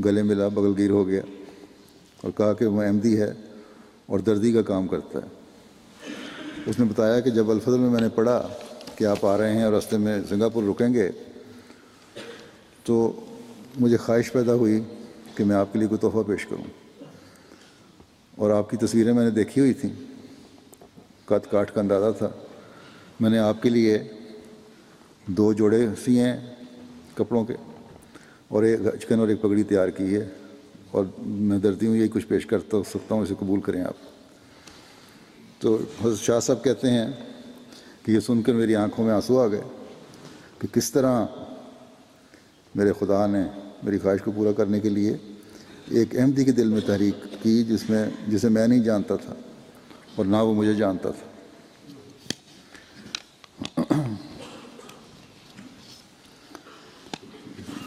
گلے ملا، بغل گیر ہو گیا اور کہا کہ وہ احمدی ہے اور دردی کا کام کرتا ہے. اس نے بتایا کہ جب الفضل میں نے پڑھا کہ آپ آ رہے ہیں اور راستے میں سنگاپور رکیں گے تو مجھے خواہش پیدا ہوئی کہ میں آپ کے لیے کوئی تحفہ پیش کروں. اور آپ کی تصویریں میں نے دیکھی ہوئی تھیں، قد کاٹ کا اندازہ تھا. میں نے آپ کے لیے 2 جوڑے سیے ہیں کپڑوں کے، اور ایک اچکن اور ایک پگڑی تیار کی ہے، اور میں دردی ہوں یہی کچھ پیش کر سکتا ہوں، اسے قبول کریں آپ. تو حضرت شاہ صاحب کہتے ہیں کہ یہ سن کر میری آنکھوں میں آنسو آ گئے کہ کس طرح میرے خدا نے میری خواہش کو پورا کرنے کے لیے ایک احمدی کے دل میں تحریک کی جسے میں نہیں جانتا تھا اور نہ وہ مجھے جانتا تھا.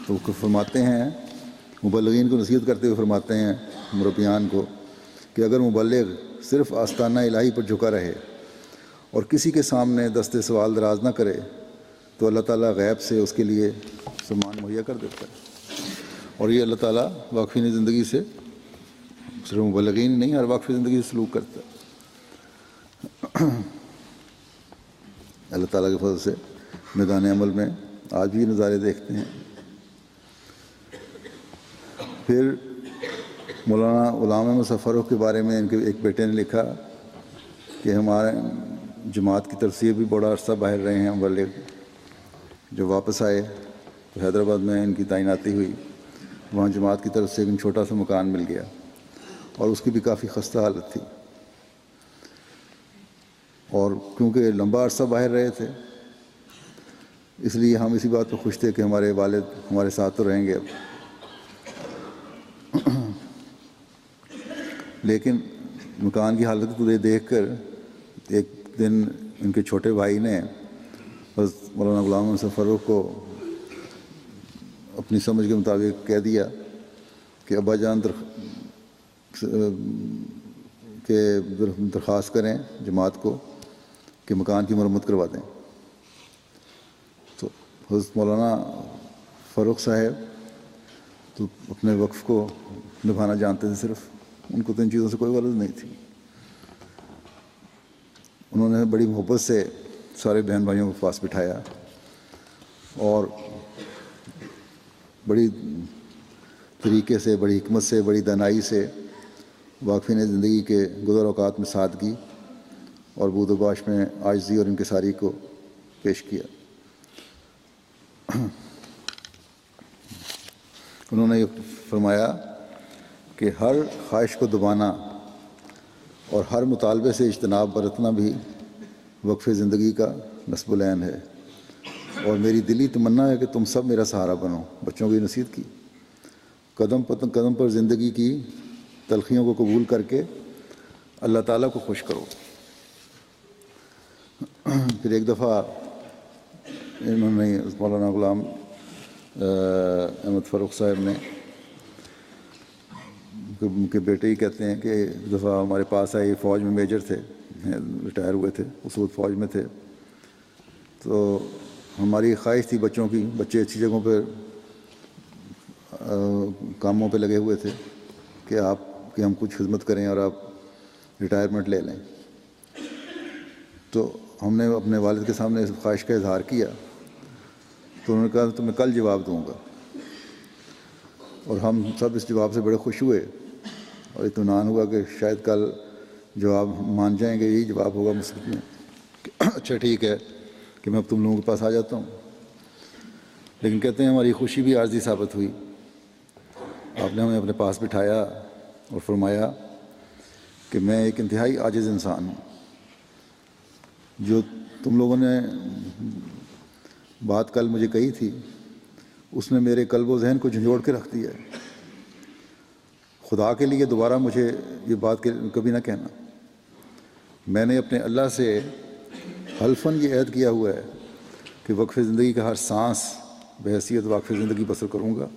تو فرماتے ہیں، مبلغین کو نصیحت کرتے ہوئے فرماتے ہیں مربیان کو کہ اگر مبلغ صرف آستانہ الہی پر جھکا رہے اور کسی کے سامنے دست سوال دراز نہ کرے تو اللہ تعالیٰ غیب سے اس کے لیے سامان مہیا کر دیتا ہے. اور یہ اللہ تعالیٰ واقفین زندگی سے، صرف مبلغین نہیں، ہر واقف زندگی سے سلوک کرتا ہے. اللہ تعالیٰ کے فضل سے میدان عمل میں آج بھی نظارے دیکھتے ہیں. پھر مولانا غلام احمد فاروق کے بارے میں ان کے ایک بیٹے نے لکھا کہ ہمارے جماعت کی طرف سے بھی بڑا عرصہ باہر رہے ہیں مبلغ. جب واپس آئے تو حیدرآباد میں ان کی تعیناتی ہوئی. وہاں جماعت کی طرف سے ایک چھوٹا سا مکان مل گیا اور اس کی بھی کافی خستہ حالت تھی. اور کیونکہ لمبا عرصہ باہر رہے تھے اس لیے ہم اسی بات پہ خوش تھے کہ ہمارے والد ہمارے ساتھ تو رہیں گے اب. لیکن مکان کی حالت کو دیکھ کر ایک دن ان کے چھوٹے بھائی نے بس مولانا غلام احمد فاروق کو اپنی سمجھ کے مطابق کہہ دیا کہ ابا جان درخواست کریں جماعت کو کہ مکان کی مرمت کروا دیں. تو حضرت مولانا فاروق صاحب تو اپنے وقف کو نبھانا جانتے تھے، صرف ان کو تو ان چیزوں سے کوئی غرض نہیں تھی. انہوں نے بڑی محبت سے سارے بہن بھائیوں کو پاس بٹھایا اور بڑی طریقے سے، بڑی حکمت سے، بڑی دانائی سے واقفین زندگی کے گزر اوقات میں سادگی اور بود و باش میں عاجزی اور انکساری کو پیش کیا. انہوں نے یہ فرمایا کہ ہر خواہش کو دبانا اور ہر مطالبے سے اجتناب برتنا بھی وقف زندگی کا نصب العین ہے، اور میری دلی تمنا ہے کہ تم سب میرا سہارا بنو. بچوں کی نصیحت کی. قدم پر زندگی کی تلخیوں کو قبول کر کے اللہ تعالیٰ کو خوش کرو. پھر ایک دفعہ انہوں نے مولانا غلام احمد فاروق صاحب نے، ان کے بیٹے ہی کہتے ہیں کہ ایک دفعہ ہمارے پاس آئے، فوج میں میجر تھے، ریٹائر ہوئے تھے، اس وقت فوج میں تھے. تو ہماری خواہش تھی بچوں کی، بچے اچھی جگہوں پہ کاموں پہ لگے ہوئے تھے کہ ہم کچھ خدمت کریں اور آپ ریٹائرمنٹ لے لیں. تو ہم نے اپنے والد کے سامنے اس خواہش کا اظہار کیا تو انہوں نے کہا تو میں کل جواب دوں گا. اور ہم سب اس جواب سے بڑے خوش ہوئے اور اطمینان ہوا کہ شاید کل جواب مان جائیں گے، یہی جواب ہوگا مثبت میں. اچھا ٹھیک ہے کہ میں اب تم لوگوں کے پاس آ جاتا ہوں. لیکن کہتے ہیں ہماری خوشی بھی عارضی ثابت ہوئی. آپ نے ہمیں اپنے پاس بٹھایا اور فرمایا کہ میں ایک انتہائی عاجز انسان ہوں. جو تم لوگوں نے بات کل مجھے کہی تھی اس نے میرے قلب و ذہن کو جھنجھوڑ کے رکھ دیا ہے. خدا کے لیے دوبارہ مجھے یہ بات کبھی نہ کہنا. میں نے اپنے اللہ سے حلفاً یہ عہد کیا ہوا ہے کہ وقف زندگی کا ہر سانس بحیثیت وقف زندگی بسر کروں گا،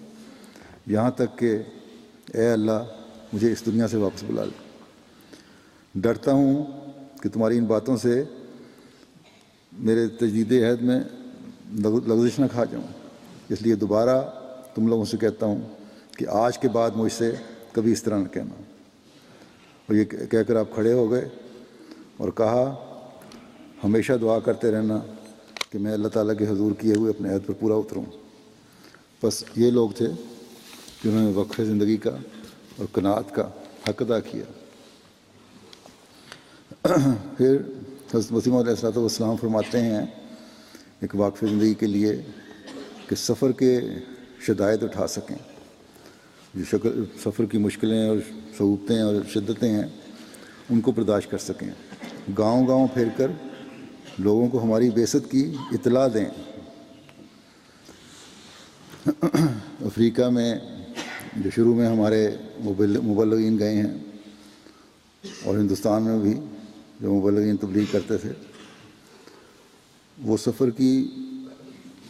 یہاں تک کہ اے اللہ مجھے اس دنیا سے واپس بلا لے. ڈرتا ہوں کہ تمہاری ان باتوں سے میرے تجدید عہد میں لغزش نہ کھا جاؤں، اس لیے دوبارہ تم لوگوں سے کہتا ہوں کہ آج کے بعد مجھ سے کبھی اس طرح نہ کہنا۔ اور یہ کہہ کر آپ کھڑے ہو گئے اور کہا ہمیشہ دعا کرتے رہنا کہ میں اللہ تعالیٰ کے حضور کیے ہوئے اپنے عہد پر پورا اتروں۔ بس یہ لوگ تھے جنہوں نے وقف زندگی کا اور قناعت کا حق ادا کیا۔ پھر حضرت مسیح موعود علیہ السلام فرماتے ہیں ایک واقف زندگی کے لیے کہ سفر کے شدائد اٹھا سکیں، جو سفر کی مشکلیں اور صعوبتیں اور شدتیں ہیں ان کو برداشت کر سکیں، گاؤں گاؤں پھر کر لوگوں کو ہماری بعثت کی اطلاع دیں۔ افریقہ میں جو شروع میں ہمارے مبلغین گئے ہیں، اور ہندوستان میں بھی جو مبلغین تبلیغ کرتے تھے، وہ سفر کی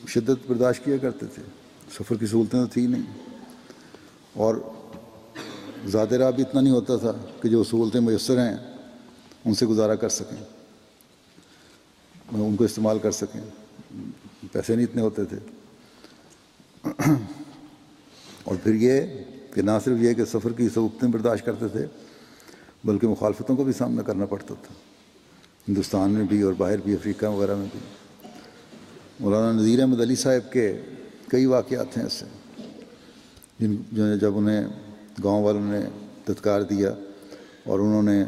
شدت برداشت کیا کرتے تھے، سفر کی سہولتیں تو تھی نہیں، اور زیادہ راہ بھی اتنا نہیں ہوتا تھا کہ جو سہولتیں میسر ہیں ان سے گزارا کر سکیں، ان کو استعمال کر سکیں، پیسے نہیں اتنے ہوتے تھے۔ اور پھر یہ کہ نہ صرف یہ کہ سفر کی سہولتیں برداشت کرتے تھے بلکہ مخالفتوں کو بھی سامنا کرنا پڑتا تھا، ہندوستان میں بھی اور باہر بھی، افریقہ وغیرہ میں بھی۔ مولانا نذیر احمد علی صاحب کے کئی واقعات ہیں اس سے، جب انہیں گاؤں والوں نے دھتکار دیا اور انہوں نے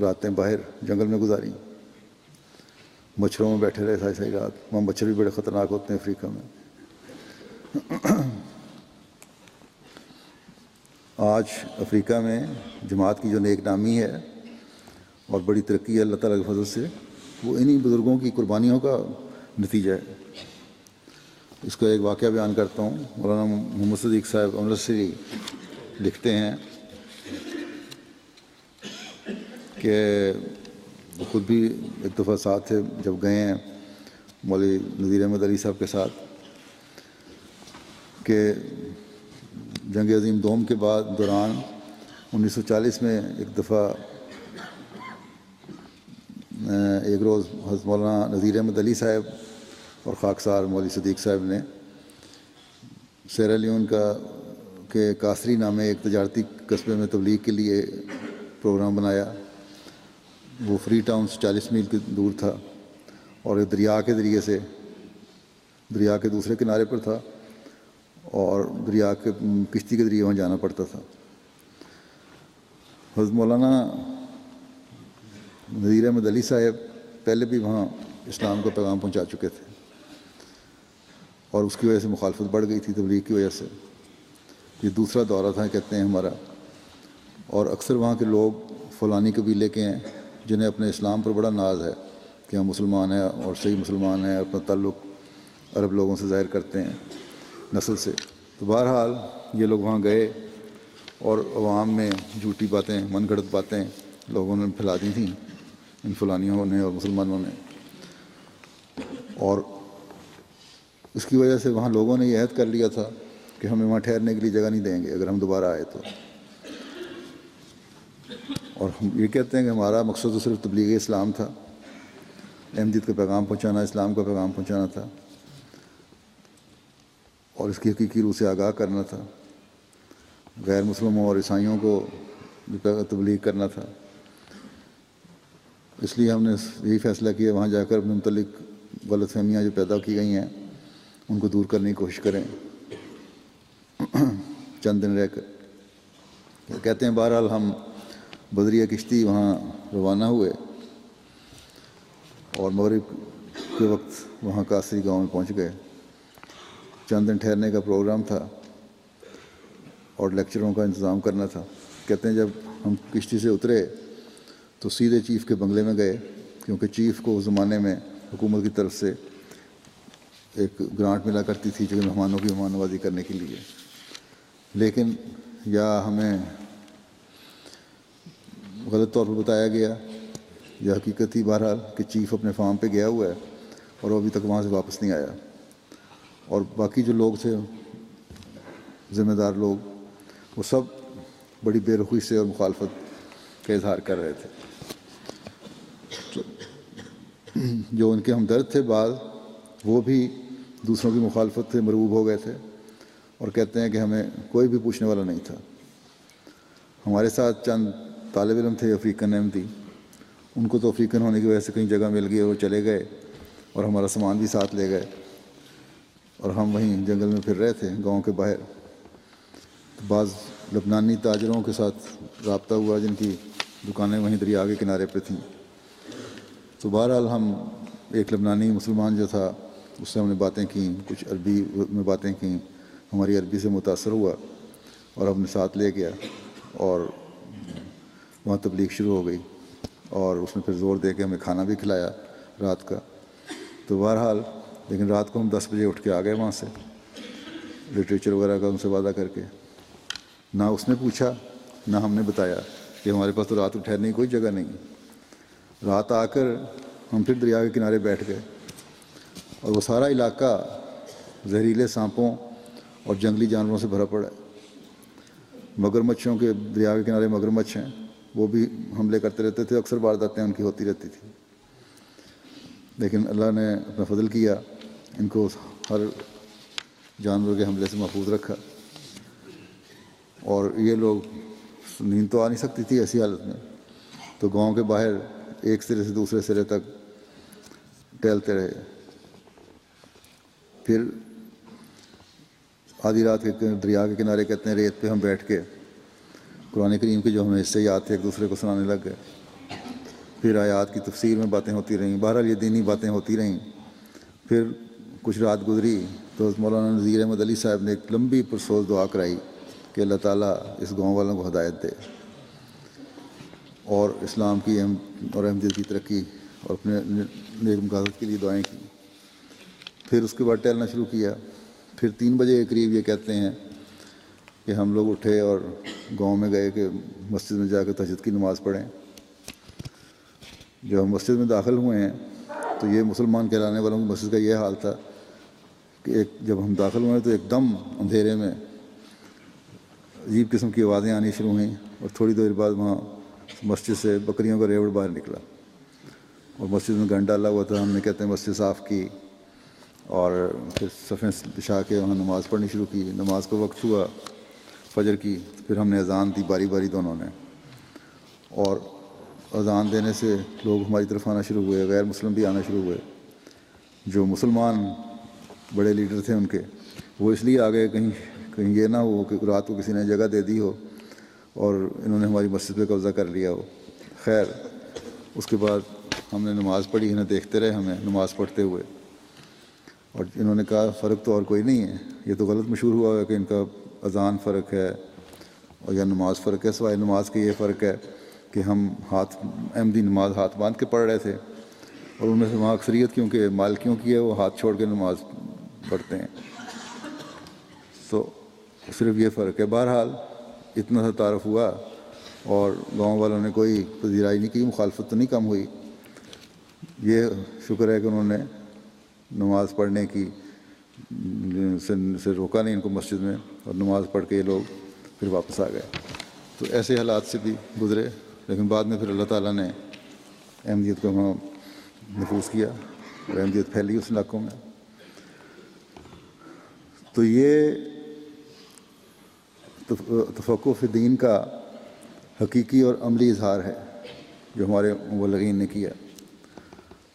راتیں باہر جنگل میں گزاری، مچھروں میں بیٹھے رہے ساری رات۔ وہاں مچھر بھی بڑے خطرناک ہوتے ہیں افریقہ میں۔ آج افریقہ میں جماعت کی جو نیک نامی ہے اور بڑی ترقی ہے اللہ تعالیٰ کے فضل سے، وہ انہی بزرگوں کی قربانیوں کا نتیجہ ہے۔ اس کا ایک واقعہ بیان کرتا ہوں۔ مولانا محمد صدیق صاحب امرتسری لکھتے ہیں کہ خود بھی ایک دفعہ ساتھ تھے جب گئے ہیں مولوی نذیر احمد علی صاحب کے ساتھ، کہ جنگ عظیم دوم کے دوران 1940 میں ایک دفعہ ایک روز حضرت مولانا نذیر احمد علی صاحب اور خاکسار مولوی صدیق صاحب نے سیرا لیون کے کاسری نامے ایک تجارتی قصبے میں تبلیغ کے لیے پروگرام بنایا۔ وہ فری ٹاؤن سے 40 میل کی دور تھا اور دریا کے ذریعے سے، دریا کے دوسرے کنارے پر تھا، اور دریا کے کشتی کے ذریعے وہاں جانا پڑتا تھا۔ حضرت مولانا نذیر احمد علی صاحب پہلے بھی وہاں اسلام کا پیغام پہنچا چکے تھے، اور اس کی وجہ سے مخالفت بڑھ گئی تھی تبلیغ کی وجہ سے۔ یہ دوسرا دورہ تھا کہتے ہیں ہمارا، اور اکثر وہاں کے لوگ فلانی قبیلے کے ہیں جنہیں اپنے اسلام پر بڑا ناز ہے کہ ہم مسلمان ہیں اور صحیح مسلمان ہیں، اپنا تعلق عرب لوگوں سے ظاہر کرتے ہیں نسل سے۔ تو بہرحال یہ لوگ وہاں گئے اور عوام میں جھوٹی باتیں، من گھڑت باتیں لوگوں نے پھیلا دی تھیں ان فلانیوں نے اور مسلمانوں نے، اور اس کی وجہ سے وہاں لوگوں نے یہ عہد کر لیا تھا کہ ہمیں وہاں ٹھہرنے کے لیے جگہ نہیں دیں گے اگر ہم دوبارہ آئے تو۔ اور ہم یہ کہتے ہیں کہ ہمارا مقصد تو صرف تبلیغ اسلام تھا، احمدیت کا پیغام پہنچانا، اسلام کا پیغام پہنچانا تھا، اور اس کی حقیقی روح سے آگاہ کرنا تھا، غیر مسلموں اور عیسائیوں کو تبلیغ کرنا تھا۔ اس لیے ہم نے یہی فیصلہ کیا وہاں جا کر اپنے متعلق غلط فہمیاں جو پیدا کی گئی ہیں ان کو دور کرنے کی کوشش کریں چند دن رہ کر۔ کہتے ہیں بہرحال ہم بدریہ کشتی وہاں روانہ ہوئے اور مغرب کے وقت وہاں کاسری گاؤں میں پہنچ گئے۔ چند دن ٹھہرنے کا پروگرام تھا اور لیکچروں کا انتظام کرنا تھا۔ کہتے ہیں جب ہم کشتی سے اترے تو سیدھے چیف کے بنگلے میں گئے، کیونکہ چیف کو اس زمانے میں حکومت کی طرف سے ایک گرانٹ ملا کرتی تھی جو مہمانوں کی مہمان نوازی کرنے کے لیے۔ لیکن یا ہمیں غلط طور پر بتایا گیا یا حقیقت تھی بہرحال کہ چیف اپنے فارم پہ گیا ہوا ہے اور وہ ابھی تک وہاں سے واپس نہیں آیا، اور باقی جو لوگ تھے ذمہ دار لوگ وہ سب بڑی بے رخی سے اور مخالفت کا اظہار کر رہے تھے۔ جو ان کے ہمدرد تھے بعض وہ بھی دوسروں کی مخالفت سے مرعوب ہو گئے تھے اور کہتے ہیں کہ ہمیں کوئی بھی پوچھنے والا نہیں تھا. ہمارے ساتھ چند طالب علم تھے افریقن احمدی، ان کو تو افریقن ہونے کی وجہ سے کہیں جگہ مل گئی اور وہ چلے گئے اور ہمارا سامان بھی ساتھ لے گئے، اور ہم وہیں جنگل میں پھر رہے تھے گاؤں کے باہر. بعض لبنانی تاجروں کے ساتھ رابطہ ہوا جن کی دکانیں وہیں دریا کے کنارے پہ تھیں. تو بہرحال ہم ایک لبنانی مسلمان جو تھا اس سے ہم نے باتیں کیں، کچھ عربی میں باتیں کیں، ہماری عربی سے متاثر ہوا اور اپنے ساتھ لے گیا اور وہاں تبلیغ شروع ہو گئی، اور اس نے پھر زور دے کے ہمیں کھانا بھی کھلایا رات کا. تو بہرحال لیکن رات کو ہم 10 بجے اٹھ کے آ گئے وہاں سے، لٹریچر وغیرہ کا ان سے وعدہ کر کے. نہ اس نے پوچھا نہ ہم نے بتایا کہ ہمارے پاس تو رات کو ٹھہرنے کی کوئی جگہ نہیں. رات آ کر ہم پھر دریا کے کنارے بیٹھ گئے، اور وہ سارا علاقہ زہریلے سانپوں اور جنگلی جانوروں سے بھرا پڑا ہے. مگرمچھوں کے دریا کے کنارے مگرمچھ ہیں، وہ بھی حملے کرتے رہتے تھے، اکثر وارداتیں ان کی ہوتی رہتی تھی. لیکن اللہ نے اپنا فضل کیا، ان کو ہر جانور کے حملے سے محفوظ رکھا. اور یہ لوگ نیند تو آ نہیں سکتی تھی ایسی حالت میں، تو گاؤں کے باہر ایک سرے سے دوسرے سرے تک ٹہلتے رہے. پھر آدھی رات کے دریا کے کنارے کہتے ہیں ریت پہ ہم بیٹھ کے قرآن کریم کے جو ہمیں حصے یاد تھے ایک دوسرے کو سنانے لگ گئے. پھر آیات کی تفسیر میں باتیں ہوتی رہیں. بہرحال یہ دینی باتیں ہوتی رہیں. پھر کچھ رات گزری تو مولانا نذیر احمد علی صاحب نے ایک لمبی پرسوز دعا کرائی کہ اللہ تعالیٰ اس گاؤں والوں کو ہدایت دے اور اسلام کی اور احمدیت کی ترقی اور اپنے نیک مقاصد کے لیے دعائیں کی. پھر اس کے بعد ٹہلنا شروع کیا. پھر 3 بجے کے قریب یہ کہتے ہیں کہ ہم لوگ اٹھے اور گاؤں میں گئے کہ مسجد میں جا کے تہجد کی نماز پڑھیں. جب ہم مسجد میں داخل ہوئے ہیں تو یہ مسلمان کہلانے والوں کی مسجد کا یہ حال تھا کہ جب ہم داخل ہوئے تو ایک دم اندھیرے میں عجیب قسم کی آوازیں آنی شروع ہوئیں، اور تھوڑی دیر بعد وہاں مسجد سے بکریوں کا ریوڑ باہر نکلا اور مسجد میں گن ڈالا ہوا تھا. ہم نے کہتے ہیں مسجد صاف کی اور پھر صفیں بچھا کے وہاں نماز پڑھنی شروع کی. نماز کا وقت ہوا فجر کی، پھر ہم نے اذان دی باری باری دونوں نے، اور اذان دینے سے لوگ ہماری طرف آنا شروع ہوئے، غیر مسلم بھی آنا شروع ہوئے. جو مسلمان بڑے لیڈر تھے ان کے، وہ اس لیے آ گئے کہیں یہ نہ ہو کہ رات کو کسی نے جگہ دے دی ہو اور انہوں نے ہماری مسجد پہ قبضہ کر لیا ہو. خیر اس کے بعد ہم نے نماز پڑھی، انہیں دیکھتے رہے ہمیں نماز پڑھتے ہوئے، اور انہوں نے کہا فرق تو اور کوئی نہیں ہے، یہ تو غلط مشہور ہوا ہے کہ ان کا اذان فرق ہے اور یا نماز فرق ہے. سوائے نماز کے یہ فرق ہے کہ ہم احمدی نماز ہاتھ باندھ کے پڑھ رہے تھے، اور ان میں سے وہاں اکثریت کیونکہ مالکیوں کی ہے وہ ہاتھ چھوڑ کے نماز پڑھتے ہیں. تو صرف یہ فرق ہے. بہرحال اتنا سا تعارف ہوا اور گاؤں والوں نے کوئی پذیرائی نہیں کی، مخالفت تو نہیں کم ہوئی. یہ شکر ہے کہ انہوں نے نماز پڑھنے کی سے روکا نہیں ان کو مسجد میں، اور نماز پڑھ کے یہ لوگ پھر واپس آ گئے. تو ایسے حالات سے بھی گزرے، لیکن بعد میں پھر اللہ تعالیٰ نے احمدیت کو وہاں نفوذ کیا اور احمدیت پھیلی اس علاقوں میں. تو یہ تفقہ فی دین کا حقیقی اور عملی اظہار ہے جو ہمارے مبلغین نے کیا.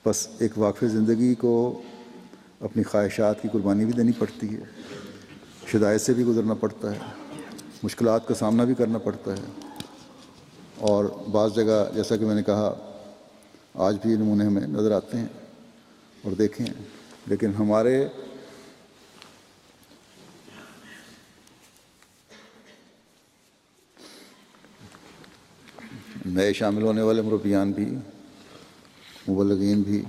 بس ایک واقف زندگی کو اپنی خواہشات کی قربانی بھی دینی پڑتی ہے، شدائد سے بھی گزرنا پڑتا ہے، مشکلات کا سامنا بھی کرنا پڑتا ہے. اور بعض جگہ جیسا کہ میں نے کہا آج بھی نمونے ہمیں نظر آتے ہیں اور دیکھیں ہیں. لیکن ہمارے نئے شامل ہونے والے مربیان بھی، مبلغین بھی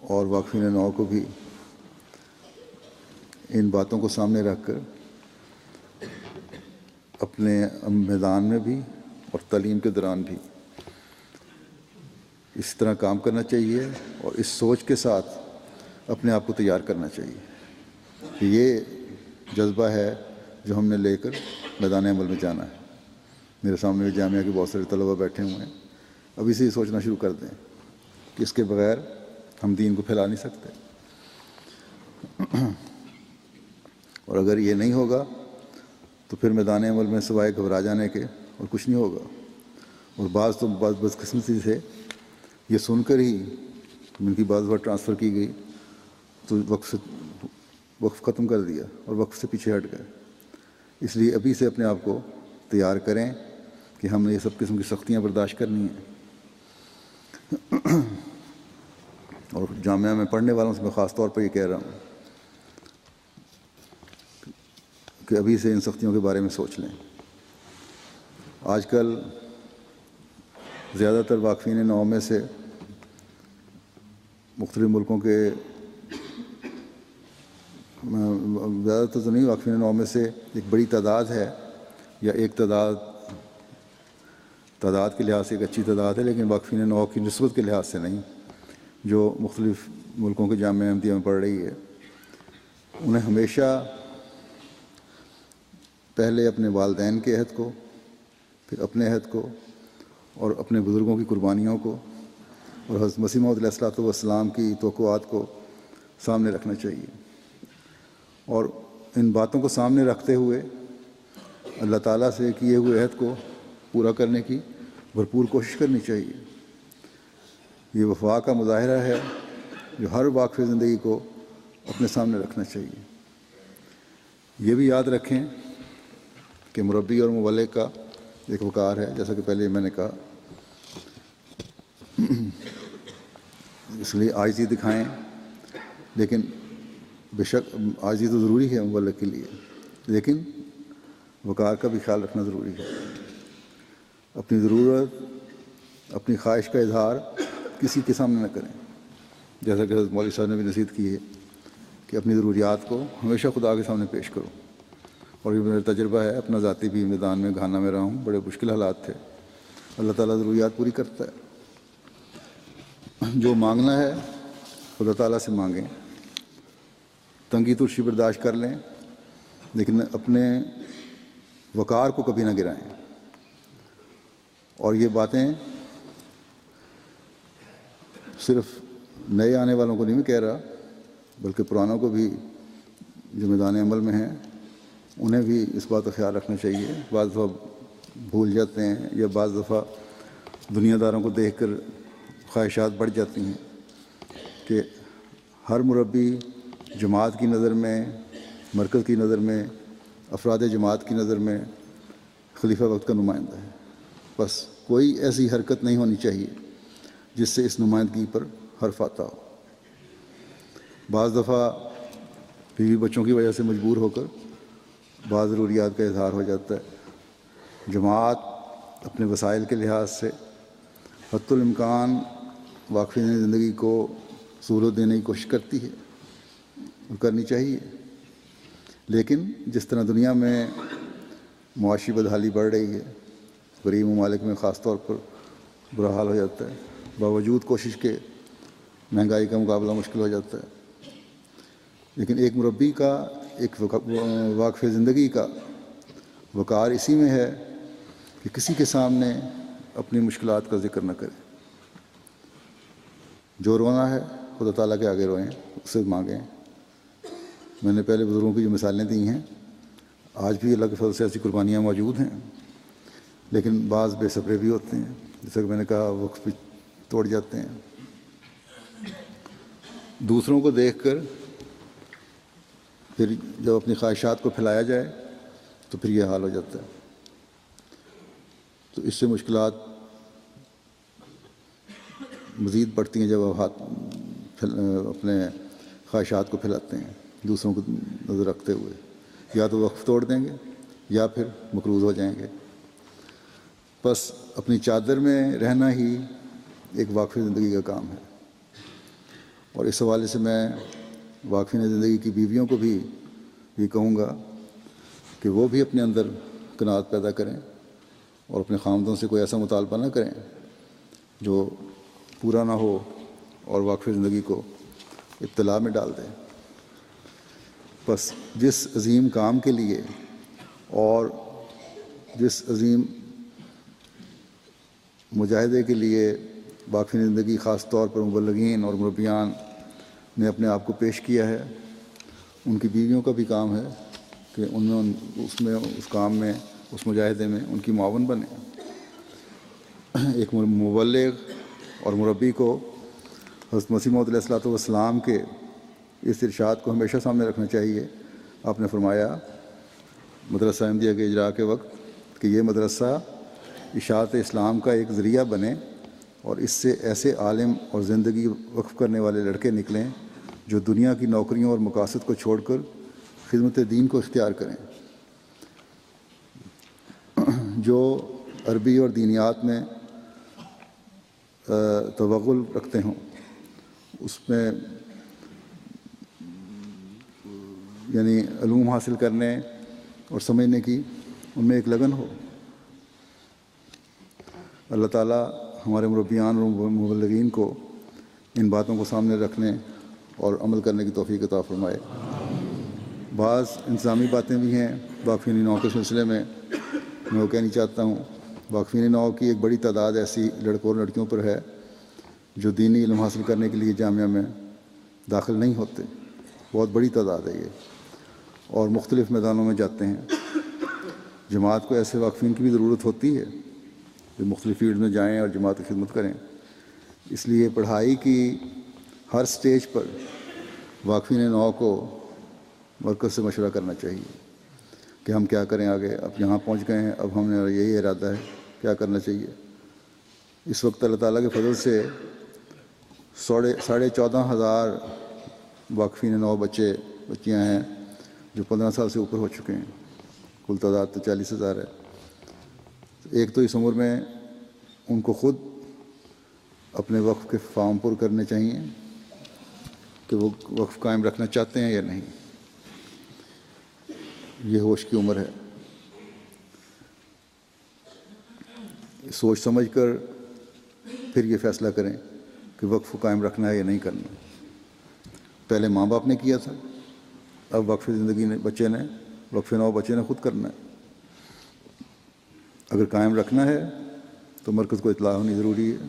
اور واقفین نو کو بھی ان باتوں کو سامنے رکھ کر اپنے میدان میں بھی اور تعلیم کے دوران بھی اس طرح کام کرنا چاہیے، اور اس سوچ کے ساتھ اپنے آپ کو تیار کرنا چاہیے کہ یہ جذبہ ہے جو ہم نے لے کر میدان عمل میں جانا ہے. میرے سامنے جامعہ کے بہت سارے طلباء بیٹھے ہوئے ہیں، ابھی سے یہ سوچنا شروع کر دیں کہ اس کے بغیر ہم دین کو پھیلا نہیں سکتے. اور اگر یہ نہیں ہوگا تو پھر میدان عمل میں سوائے گھبرا جانے کے اور کچھ نہیں ہوگا۔ اور بعض بدقسمتی سے یہ سن کر ہی ان کی بعض وقت ٹرانسفر کی گئی تو وقف ختم کر دیا اور وقف سے پیچھے ہٹ گئے۔ اس لیے ابھی سے اپنے آپ کو تیار کریں کہ ہم نے یہ سب قسم کی سختیاں برداشت کرنی ہیں۔ اور جامعہ میں پڑھنے والوں سے میں خاص طور پر یہ کہہ رہا ہوں کہ ابھی سے ان سختیوں کے بارے میں سوچ لیں۔ آج کل زیادہ تر واقفین نو میں سے مختلف ملکوں کے زیادہ تر تو نہیں، واقفین نو میں سے ایک بڑی تعداد ہے، یا ایک تعداد کے لحاظ سے ایک اچھی تعداد ہے، لیکن واقفین نو کی نسبت کے لحاظ سے نہیں، جو مختلف ملکوں کے جامعہ احمدیہ میں پڑھ رہی ہے۔ انہیں ہمیشہ پہلے اپنے والدین کے عہد کو، پھر اپنے عہد کو، اور اپنے بزرگوں کی قربانیوں کو، اور حضرت مسیح موعود علیہ الصلوۃ والسلام کی توقعات کو سامنے رکھنا چاہیے، اور ان باتوں کو سامنے رکھتے ہوئے اللہ تعالیٰ سے کیے ہوئے عہد کو پورا کرنے کی بھرپور کوشش کرنی چاہیے۔ یہ وفا کا مظاہرہ ہے جو ہر واقف زندگی کو اپنے سامنے رکھنا چاہیے۔ یہ بھی یاد رکھیں کہ مربی اور مبلغ کا ایک وقار ہے، جیسا کہ پہلے میں نے کہا، اس لیے عاجزی دکھائیں، لیکن بے شک عاجزی تو ضروری ہے مبلغ کے لیے، لیکن وقار کا بھی خیال رکھنا ضروری ہے۔ اپنی ضرورت، اپنی خواہش کا اظہار کسی کے سامنے نہ کریں، جیسا کہ حضرت مولوی صاحب نے بھی نصیحت کی ہے کہ اپنی ضروریات کو ہمیشہ خدا کے سامنے پیش کرو۔ اور یہ میرا تجربہ ہے، اپنا ذاتی بھی میدان میں گھانا میں رہا ہوں، بڑے مشکل حالات تھے، اللہ تعالیٰ ضروریات پوری کرتا ہے۔ جو مانگنا ہے خدا تعالیٰ سے مانگیں، تنگی ترشی برداشت کر لیں، لیکن اپنے وقار کو کبھی نہ گرائیں۔ اور یہ باتیں صرف نئے آنے والوں کو نہیں میں کہہ رہا، بلکہ پرانوں کو بھی جو میدان عمل میں ہیں انہیں بھی اس بات کا خیال رکھنا چاہیے۔ بعض دفعہ بھول جاتے ہیں، یا بعض دفعہ دنیا داروں کو دیکھ کر خواہشات بڑھ جاتی ہیں کہ ہر مربی جماعت کی نظر میں، مرکز کی نظر میں، افراد جماعت کی نظر میں خلیفہ وقت کا نمائندہ ہے۔ بس کوئی ایسی حرکت نہیں ہونی چاہیے جس سے اس نمائندگی پر حرف آتا ہو۔ بعض دفعہ بیوی بچوں کی وجہ سے مجبور ہو کر بعض ضروریات کا اظہار ہو جاتا ہے۔ جماعت اپنے وسائل کے لحاظ سے حتی الامکان واقفین زندگی کو سہولت دینے کی کوشش کرتی ہے اور کرنی چاہیے، لیکن جس طرح دنیا میں معاشی بدحالی بڑھ رہی ہے، غریب ممالک میں خاص طور پر برا حال ہو جاتا ہے، باوجود کوشش کے مہنگائی کا مقابلہ مشکل ہو جاتا ہے۔ لیکن ایک مربی کا، ایک واقف زندگی کا وقار اسی میں ہے کہ کسی کے سامنے اپنی مشکلات کا ذکر نہ کرے۔ جو رونا ہے خدا تعالیٰ کے آگے روئیں، اس سے مانگیں۔ میں نے پہلے بزرگوں کی جو مثالیں دی ہیں، آج بھی اللہ کے فضل سے ایسی قربانیاں موجود ہیں، لیکن بعض بے صبرے بھی ہوتے ہیں، جیسا کہ میں نے کہا وقت بھی توڑ جاتے ہیں۔ دوسروں کو دیکھ کر پھر جب اپنی خواہشات کو پھیلایا جائے تو پھر یہ حال ہو جاتا ہے۔ تو اس سے مشکلات مزید بڑھتی ہیں جب آپ اپنے خواہشات کو پھیلاتے ہیں دوسروں کو نظر رکھتے ہوئے، یا تو وقف توڑ دیں گے یا پھر مقروض ہو جائیں گے۔ بس اپنی چادر میں رہنا ہی ایک واقف زندگی کا کام ہے۔ اور اس حوالے سے میں واقفین زندگی کی بیویوں کو بھی یہ کہوں گا کہ وہ بھی اپنے اندر قناعت پیدا کریں اور اپنے خامدوں سے کوئی ایسا مطالبہ نہ کریں جو پورا نہ ہو اور واقف زندگی کو ابتلا میں ڈال دیں۔ بس جس عظیم کام کے لیے اور جس عظیم مجاہدے کے لیے واقفین زندگی خاص طور پر مبلغین اور مربیان نے اپنے آپ کو پیش کیا ہے، ان کی بیویوں کا بھی کام ہے کہ اس کام میں، اس مجاہدے میں ان کی معاون بنے۔ ایک مبلغ اور مربی کو حضرت مسیح موعود علیہ الصلوۃ والسلام کے اس ارشاد کو ہمیشہ سامنے رکھنا چاہیے۔ آپ نے فرمایا مدرسہ احمدیہ کے اجراء کے وقت کہ یہ مدرسہ اشاعت اسلام کا ایک ذریعہ بنے اور اس سے ایسے عالم اور زندگی وقف کرنے والے لڑکے نکلیں جو دنیا کی نوکریوں اور مقاصد کو چھوڑ کر خدمت دین کو اختیار کریں، جو عربی اور دینیات میں توغل رکھتے ہوں، اس میں یعنی علوم حاصل کرنے اور سمجھنے کی ان میں ایک لگن ہو۔ اللہ تعالیٰ ہمارے مربیان اور مبلغین کو ان باتوں کو سامنے رکھنے اور عمل کرنے کی توفیق عطا فرمائے۔ بعض انتظامی باتیں بھی ہیں واقفین نو کے سلسلے میں وہ کہنا چاہتا ہوں۔ واقفین نو کی ایک بڑی تعداد ایسی لڑکوں اور لڑکیوں پر ہے جو دینی علم حاصل کرنے کے لیے جامعہ میں داخل نہیں ہوتے، بہت بڑی تعداد ہے یہ، اور مختلف میدانوں میں جاتے ہیں۔ جماعت کو ایسے واقفین کی بھی ضرورت ہوتی ہے جو مختلف فیلڈ میں جائیں اور جماعت کی خدمت کریں۔ اس لیے پڑھائی کی ہر سٹیج پر واقفین نو کو مرکز سے مشورہ کرنا چاہیے کہ ہم کیا کریں آگے، اب یہاں پہنچ گئے ہیں، اب ہم نے یہی ارادہ ہے، کیا کرنا چاہیے۔ اس وقت اللہ تعالیٰ کے فضل سے 14,500 واقفین نو بچے بچیاں ہیں جو 15 سال سے اوپر ہو چکے ہیں، کل تعداد تو 40,000 ہے۔ ایک تو اس عمر میں ان کو خود اپنے وقف کے فارم پر کرنے چاہیے کہ وہ وقف قائم رکھنا چاہتے ہیں یا نہیں، یہ ہوش کی عمر ہے۔ سوچ سمجھ کر پھر یہ فیصلہ کریں کہ وقف قائم رکھنا ہے یا نہیں کرنا۔ پہلے ماں باپ نے کیا تھا، اب وقف زندگی نے وقف نو بچے نے خود کرنا ہے۔ اگر قائم رکھنا ہے تو مرکز کو اطلاع ہونی ضروری ہے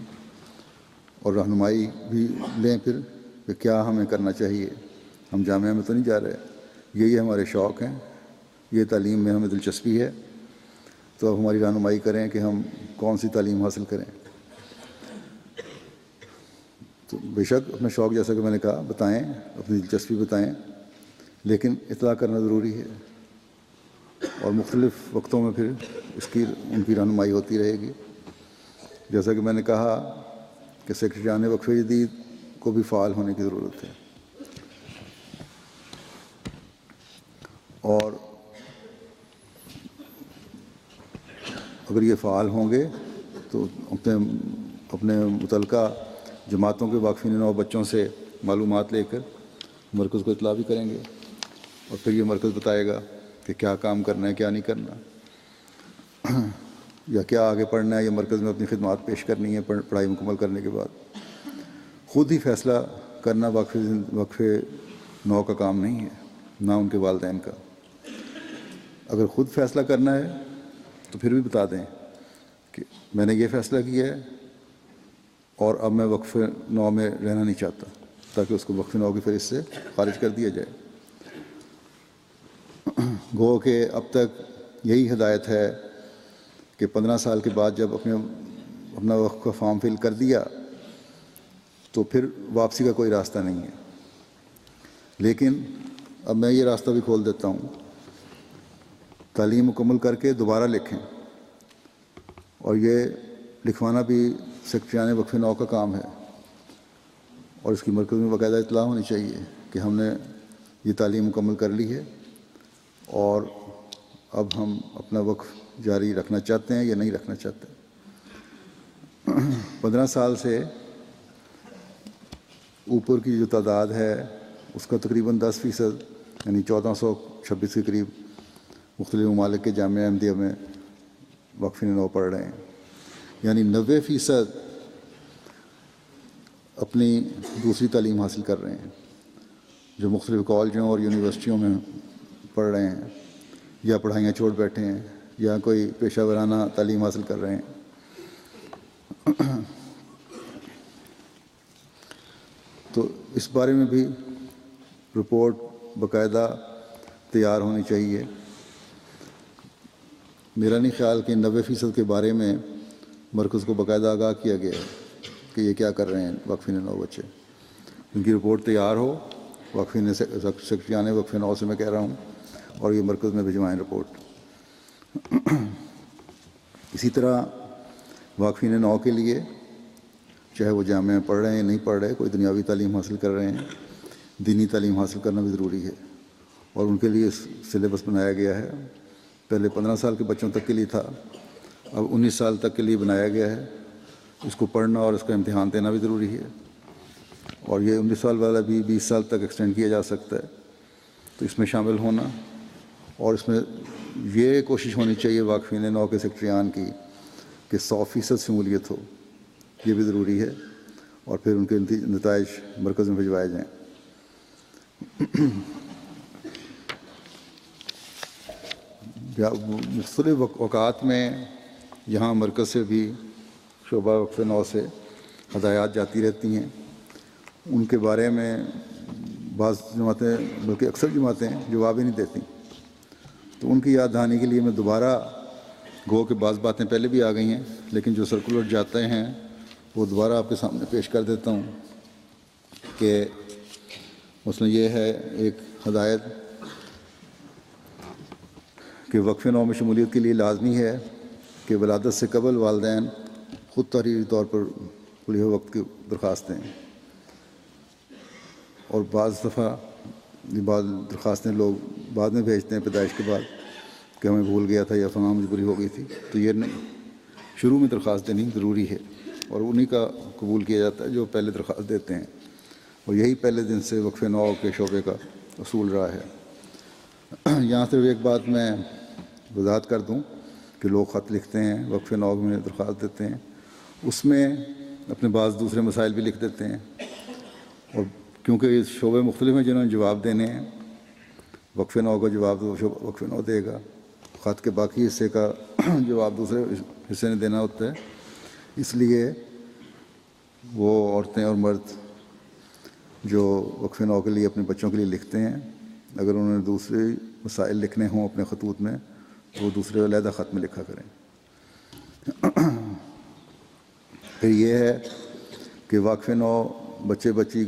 اور رہنمائی بھی لیں پھر کہ کیا ہمیں کرنا چاہیے۔ ہم جامعہ میں تو نہیں جا رہے، یہی ہمارے شوق ہیں، یہ تعلیم میں ہمیں دلچسپی ہے، تو اب ہماری رہنمائی کریں کہ ہم کون سی تعلیم حاصل کریں۔ تو بے شک اپنا شوق جیسا کہ میں نے کہا بتائیں، اپنی دلچسپی بتائیں، لیکن اطلاع کرنا ضروری ہے، اور مختلف وقتوں میں پھر ان کی رہنمائی ہوتی رہے گی۔ جیسا کہ میں نے کہا کہ سیکرٹریان وقف جدید کو بھی فعال ہونے کی ضرورت ہے، اور اگر یہ فعال ہوں گے تو اپنے متعلقہ جماعتوں کے واقفین نو بچوں سے معلومات لے کر مرکز کو اطلاع بھی کریں گے، اور پھر یہ مرکز بتائے گا کہ کیا کام کرنا ہے، کیا نہیں کرنا، یا کیا آگے پڑھنا ہے، یا مرکز میں اپنی خدمات پیش کرنی ہے پڑھائی مکمل کرنے کے بعد۔ خود ہی فیصلہ کرنا وقف نو کا کام نہیں ہے، نہ ان کے والدین کا۔ اگر خود فیصلہ کرنا ہے تو پھر بھی بتا دیں کہ میں نے یہ فیصلہ کیا ہے اور اب میں وقف نو میں رہنا نہیں چاہتا، تاکہ اس کو وقف نو کی فہرست سے خارج کر دیا جائے۔ گو کہ اب تک یہی ہدایت ہے کہ 15 سال کے بعد جب اپنا وقف کا فارم فل کر دیا تو پھر واپسی کا کوئی راستہ نہیں ہے۔ لیکن اب میں یہ راستہ بھی کھول دیتا ہوں، تعلیم مکمل کر کے دوبارہ لکھیں، اور یہ لکھوانا بھی سیکرٹریان وقف نو کا کام ہے، اور اس کی مرکز میں باقاعدہ اطلاع ہونی چاہیے کہ ہم نے یہ تعلیم مکمل کر لی ہے اور اب ہم اپنا وقف جاری رکھنا چاہتے ہیں یا نہیں رکھنا چاہتے۔ 15 سال سے اوپر کی جو تعداد ہے اس کا تقریباً 10% یعنی 1426 کے قریب مختلف ممالک کے جامعہ احمدیہ میں واقفین نو پڑھ رہے ہیں، یعنی 90% اپنی دوسری تعلیم حاصل کر رہے ہیں، جو مختلف کالجوں اور یونیورسٹیوں میں پڑھ رہے ہیں، یا پڑھائیاں چھوڑ بیٹھے ہیں، یا کوئی پیشہ ورانہ تعلیم حاصل کر رہے ہیں۔ تو اس بارے میں بھی رپورٹ باقاعدہ تیار ہونی چاہیے۔ میرا نہیں خیال کہ 90% کے بارے میں مرکز کو باقاعدہ آگاہ کیا گیا ہے کہ یہ کیا کر رہے ہیں وقفین 9 بچے۔ ان کی رپورٹ تیار ہو، وقفین سیکرٹریان وقف 9 سے میں کہہ رہا ہوں، اور یہ مرکز میں بھجوائیں رپورٹ۔ اسی طرح واقفین 9 کے لیے، چاہے وہ جامعہ میں پڑھ رہے ہیں یا نہیں پڑھ رہے، کوئی دنیاوی تعلیم حاصل کر رہے ہیں، دینی تعلیم حاصل کرنا بھی ضروری ہے، اور ان کے لیے سلیبس بنایا گیا ہے۔ پہلے 15 سال کے بچوں تک کے لیے تھا، اب 19 سال تک کے لیے بنایا گیا ہے۔ اس کو پڑھنا اور اس کا امتحان دینا بھی ضروری ہے، اور یہ 19 سال والا بھی 20 سال تک ایکسٹینڈ کیا جا سکتا ہے۔ تو اس میں شامل ہونا، اور اس میں یہ کوشش ہونی چاہیے واقفین 9 کے سیکرٹریان کی کہ 100% شمولیت ہو، یہ بھی ضروری ہے، اور پھر ان کے نتائج مرکز میں بھجوائے جائیں۔ مختلف اوقات میں یہاں مرکز سے بھی شعبہ وقف 9 سے ہدایات جاتی رہتی ہیں۔ ان کے بارے میں بعض جماعتیں، بلکہ اکثر جماعتیں جواب ہی نہیں دیتی، تو ان کی یاد دہانی کے لیے میں دوبارہ، گو کہ بعض باتیں پہلے بھی آ گئی ہیں، لیکن جو سرکولر جاتے ہیں وہ دوبارہ آپ کے سامنے پیش کر دیتا ہوں کہ مثلا یہ ہے ایک ہدایت کہ وقف 9 میں شمولیت کے لیے لازمی ہے کہ ولادت سے قبل والدین خود تحریری طور پر کھلے ہوئے وقت کی درخواست دیں، اور بعض دفعہ بعض درخواستیں لوگ بعد میں بھیجتے ہیں پیدائش کے بعد کہ ہمیں بھول گیا تھا یا فلاں مجبوری ہو گئی تھی، تو یہ نہیں، شروع میں درخواست دینی ضروری ہے، اور انہی کا قبول کیا جاتا ہے جو پہلے درخواست دیتے ہیں، اور یہی پہلے دن سے وقف 9 کے شعبے کا اصول رہا ہے۔ یہاں صرف ایک بات میں وضاحت کر دوں کہ لوگ خط لکھتے ہیں، وقف 9 میں درخواست دیتے ہیں، اس میں اپنے بعض دوسرے مسائل بھی لکھ دیتے ہیں، اور کیونکہ یہ شعبے مختلف ہیں جنہوں نے جواب دینے ہیں، وقف 9 کا جواب وقف 9 دے گا، خط کے باقی حصے کا جواب دوسرے حصے نے دینا ہوتا ہے، اس لیے وہ عورتیں اور مرد جو وقف 9 کے لیے اپنے بچوں کے لیے لکھتے ہیں، اگر انہوں نے دوسرے مسائل لکھنے ہوں اپنے خطوط میں تو وہ دوسرے علیحدہ خط میں لکھا کریں۔ پھر یہ ہے کہ وقف 9 بچے بچی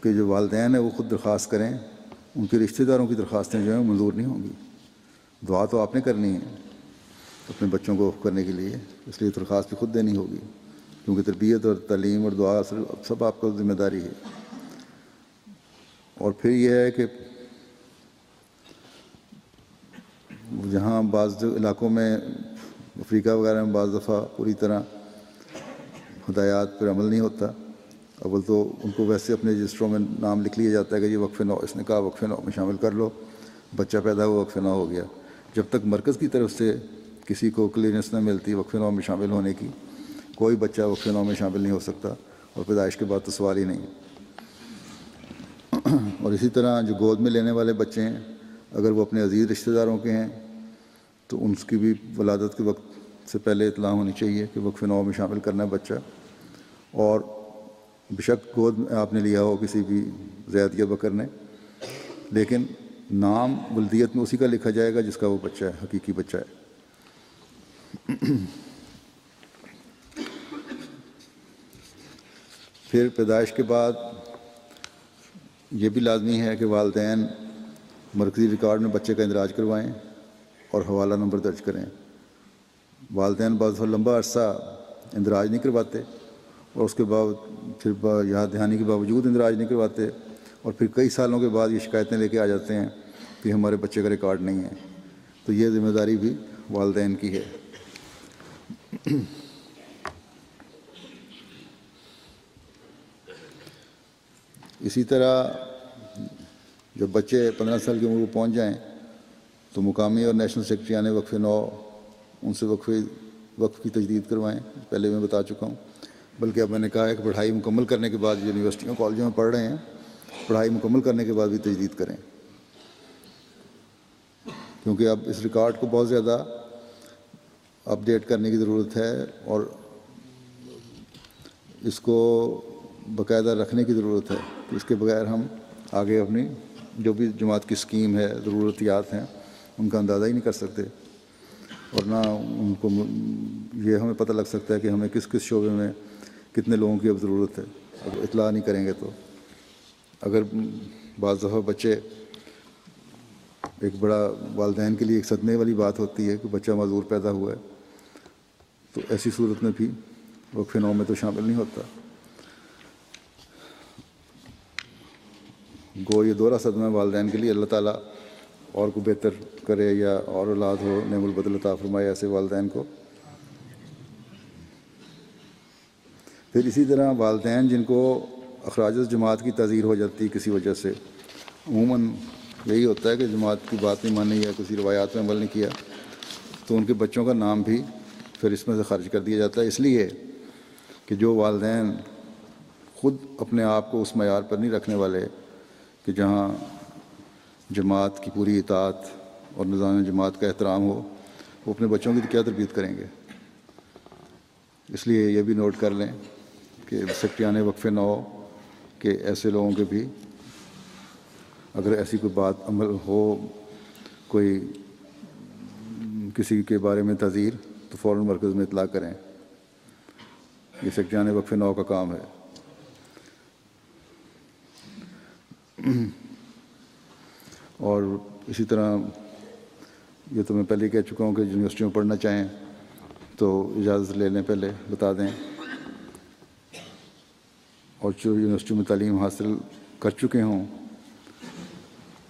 کے جو والدین ہیں وہ خود درخواست کریں، ان کے رشتہ داروں کی درخواستیں جو ہیں منظور نہیں ہوں گی۔ دعا تو آپ نے کرنی ہے اپنے بچوں کو کرنے کے لیے، اس لیے درخواست بھی خود دینی ہوگی، کیونکہ تربیت اور تعلیم اور دعا سب آپ کا ذمہ داری ہے۔ اور پھر یہ ہے کہ جہاں بعض علاقوں میں افریقہ وغیرہ میں بعض دفعہ پوری طرح ہدایات پر عمل نہیں ہوتا، اول تو ان کو ویسے اپنے رجسٹروں میں نام لکھ لیا جاتا ہے کہ یہ وقف 9، اس نے کہا وقف 9 میں شامل کر لو، بچہ پیدا ہوا وقف 9 ہو گیا۔ جب تک مرکز کی طرف سے کسی کو کلیئرنس نہ ملتی وقف 9 میں شامل ہونے کی، کوئی بچہ وقف 9 میں شامل نہیں ہو سکتا، اور پیدائش کے بعد تو سوال ہی نہیں۔ اور اسی طرح جو گود میں لینے والے بچے ہیں، اگر وہ اپنے عزیز رشتہ داروں کے ہیں تو ان کی بھی ولادت کے وقت سے پہلے اطلاع ہونی چاہیے کہ وقف 9 میں شامل کرنا ہے بچہ، اور بشک گود میں آپ نے لیا ہو کسی بھی زید یا بکر نے، لیکن نام ولدیت میں اسی کا لکھا جائے گا جس کا وہ بچہ ہے، حقیقی بچہ ہے۔ پھر پیدائش کے بعد یہ بھی لازمی ہے کہ والدین مرکزی ریکارڈ میں بچے کا اندراج کروائیں اور حوالہ نمبر درج کریں۔ والدین بعض لمبا عرصہ اندراج نہیں کرواتے، اور اس کے بعد پھر یاد دہانی کے باوجود اندراج نہیں کرواتے، اور پھر کئی سالوں کے بعد یہ شکایتیں لے کے آ جاتے ہیں کہ ہمارے بچے کا ریکارڈ نہیں ہے، تو یہ ذمہ داری بھی والدین کی ہے۔ اسی طرح جب بچے 15 سال کی عمر کو پہنچ جائیں تو مقامی اور نیشنل سیکرٹریان وقف 9 ان سے وقف کی تجدید کروائیں، پہلے میں بتا چکا ہوں، بلکہ اب میں نے کہا ہے کہ پڑھائی مکمل کرنے کے بعد یونیورسٹیوں کالجوں میں پڑھ رہے ہیں، پڑھائی مکمل کرنے کے بعد بھی تجدید کریں، کیونکہ اب اس ریکارڈ کو بہت زیادہ اپ ڈیٹ کرنے کی ضرورت ہے، اور اس کو باقاعدہ رکھنے کی ضرورت ہے، اس کے بغیر ہم آگے اپنی جو بھی جماعت کی اسکیم ہے، ضرورتیات ہیں، ان کا اندازہ ہی نہیں کر سکتے، اور نہ ان کو یہ ہمیں پتہ لگ سکتا ہے کہ ہمیں کس کس شعبے میں کتنے لوگوں کی اب ضرورت ہے، اب اطلاع نہیں کریں گے تو۔ اگر بعض دفعہ بچے، ایک بڑا والدین کے لیے ایک صدمے والی بات ہوتی ہے کہ بچہ معذور پیدا ہوا ہے، تو ایسی صورت میں بھی وقف نو میں تو شامل نہیں ہوتا۔ گو یہ دوہرا صدمہ ہے والدین کے لیے، اللہ تعالیٰ اور کو بہتر کرے یا اور اولاد ہو، نعم البدل عطا فرمائے ایسے والدین کو۔ پھر اسی طرح والدین جن کو اخراج جماعت کی تعزیر ہو جاتی ہے کسی وجہ سے، عموماً یہی ہوتا ہے کہ جماعت کی بات نہیں مانی یا کسی روایات میں عمل نہیں کیا، تو ان کے بچوں کا نام بھی پھر اس میں سے خارج کر دیا جاتا ہے، اس لیے کہ جو والدین خود اپنے آپ کو اس معیار پر نہیں رکھنے والے کہ جہاں جماعت کی پوری اطاعت اور نظام جماعت کا احترام ہو، وہ اپنے بچوں کی کیا تربیت کریں گے۔ اس لیے یہ بھی نوٹ کر لیں کہ سیکٹریان وقف نو کہ ایسے لوگوں کے بھی اگر ایسی کوئی بات عمل ہو، کوئی کسی کے بارے میں تعزیر، تو فوراً مرکز میں اطلاع کریں، یہ سیکٹریان وقف نو کا کام ہے۔ اور اسی طرح یہ تو میں پہلے ہی کہہ چکا ہوں کہ یونیورسٹیوں میں پڑھنا چاہیں تو اجازت لے لیں، پہلے بتا دیں، اور جو یونیورسٹیوں میں تعلیم حاصل کر چکے ہوں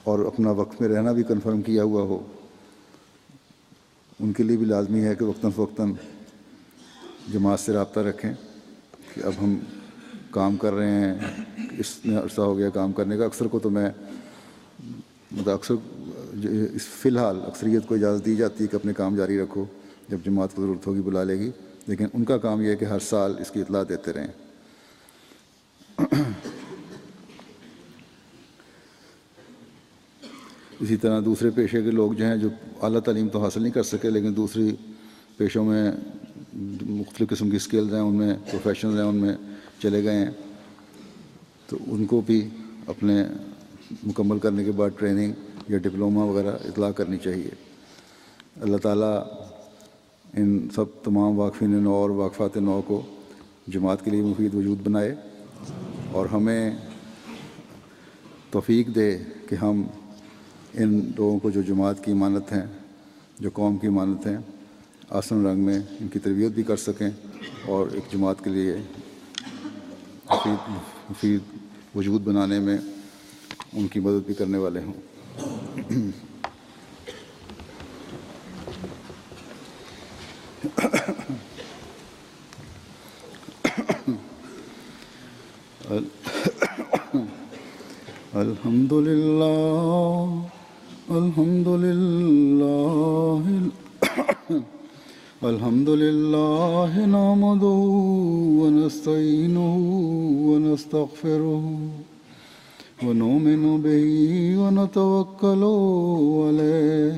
اور اپنا وقت میں رہنا بھی کنفرم کیا ہوا ہو، ان کے لیے بھی لازمی ہے کہ وقتاً فوقتاً جماعت سے رابطہ رکھیں کہ اب ہم کام کر رہے ہیں، اس میں عرصہ ہو گیا کام کرنے کا۔ اکثر کو تو میں اکثر فی الحال اکثریت کو اجازت دی جاتی ہے کہ اپنے کام جاری رکھو، جب جماعت کو ضرورت ہوگی بلا لے گی، لیکن ان کا کام یہ ہے کہ ہر سال اس کی اطلاع دیتے رہیں۔ اسی طرح دوسرے پیشے کے لوگ جو ہیں، جو اعلیٰ تعلیم تو حاصل نہیں کر سکے لیکن دوسری پیشوں میں مختلف قسم کی اسکلز ہیں، ان میں پروفیشنز ہیں، ان میں چلے گئے ہیں، تو ان کو بھی اپنے مکمل کرنے کے بعد ٹریننگ یا ڈپلومہ وغیرہ اطلاع کرنی چاہیے۔ اللہ تعالیٰ ان سب تمام واقفین نو اور واقفات نو کو جماعت کے لیے مفید وجود بنائے، اور ہمیں توفیق دے کہ ہم ان لوگوں کو جو جماعت کی امانت ہیں، جو قوم کی امانت ہیں، آسن رنگ میں ان کی تربیت بھی کر سکیں اور ایک جماعت کے لیے مفید وجود بنانے میں ان کی مدد بھی کرنے والے ہوں۔ الحمد للہ الحمد للہ الحمد للہ نحمدہ ونستعینہ ونستغفرہ ونؤمن بہ ونتوکل علیہ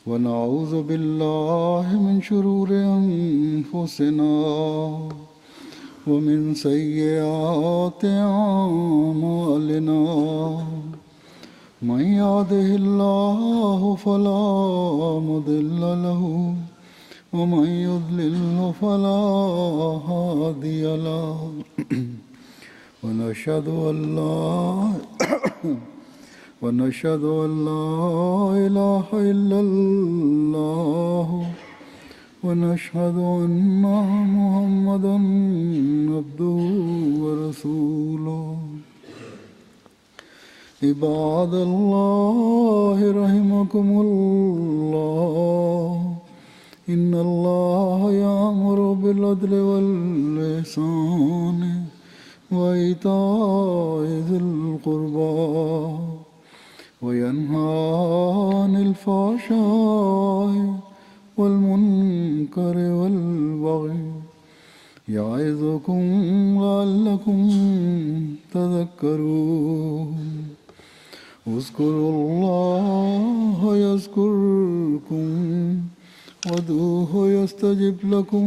ونعوذ باللہ من شرور انفسنا ومن سیئات اعمالنا من يهده الله فلا مضل له ومن يضلل فلا هادي له ونشهد أن لا إله إلا الله ونشهد أن محمدا عبده ورسوله عباد الله رحمكم الله إن الله يأمر بالعدل والإحسان وإيتاء ذي القربى وينهى عن الفحشاء والمنكر والبغي يعظكم لعلكم تذكرون اذكروا الله يذكركم وادعوه يستجب لكم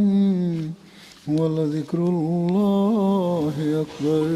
ولذكر الله أكبر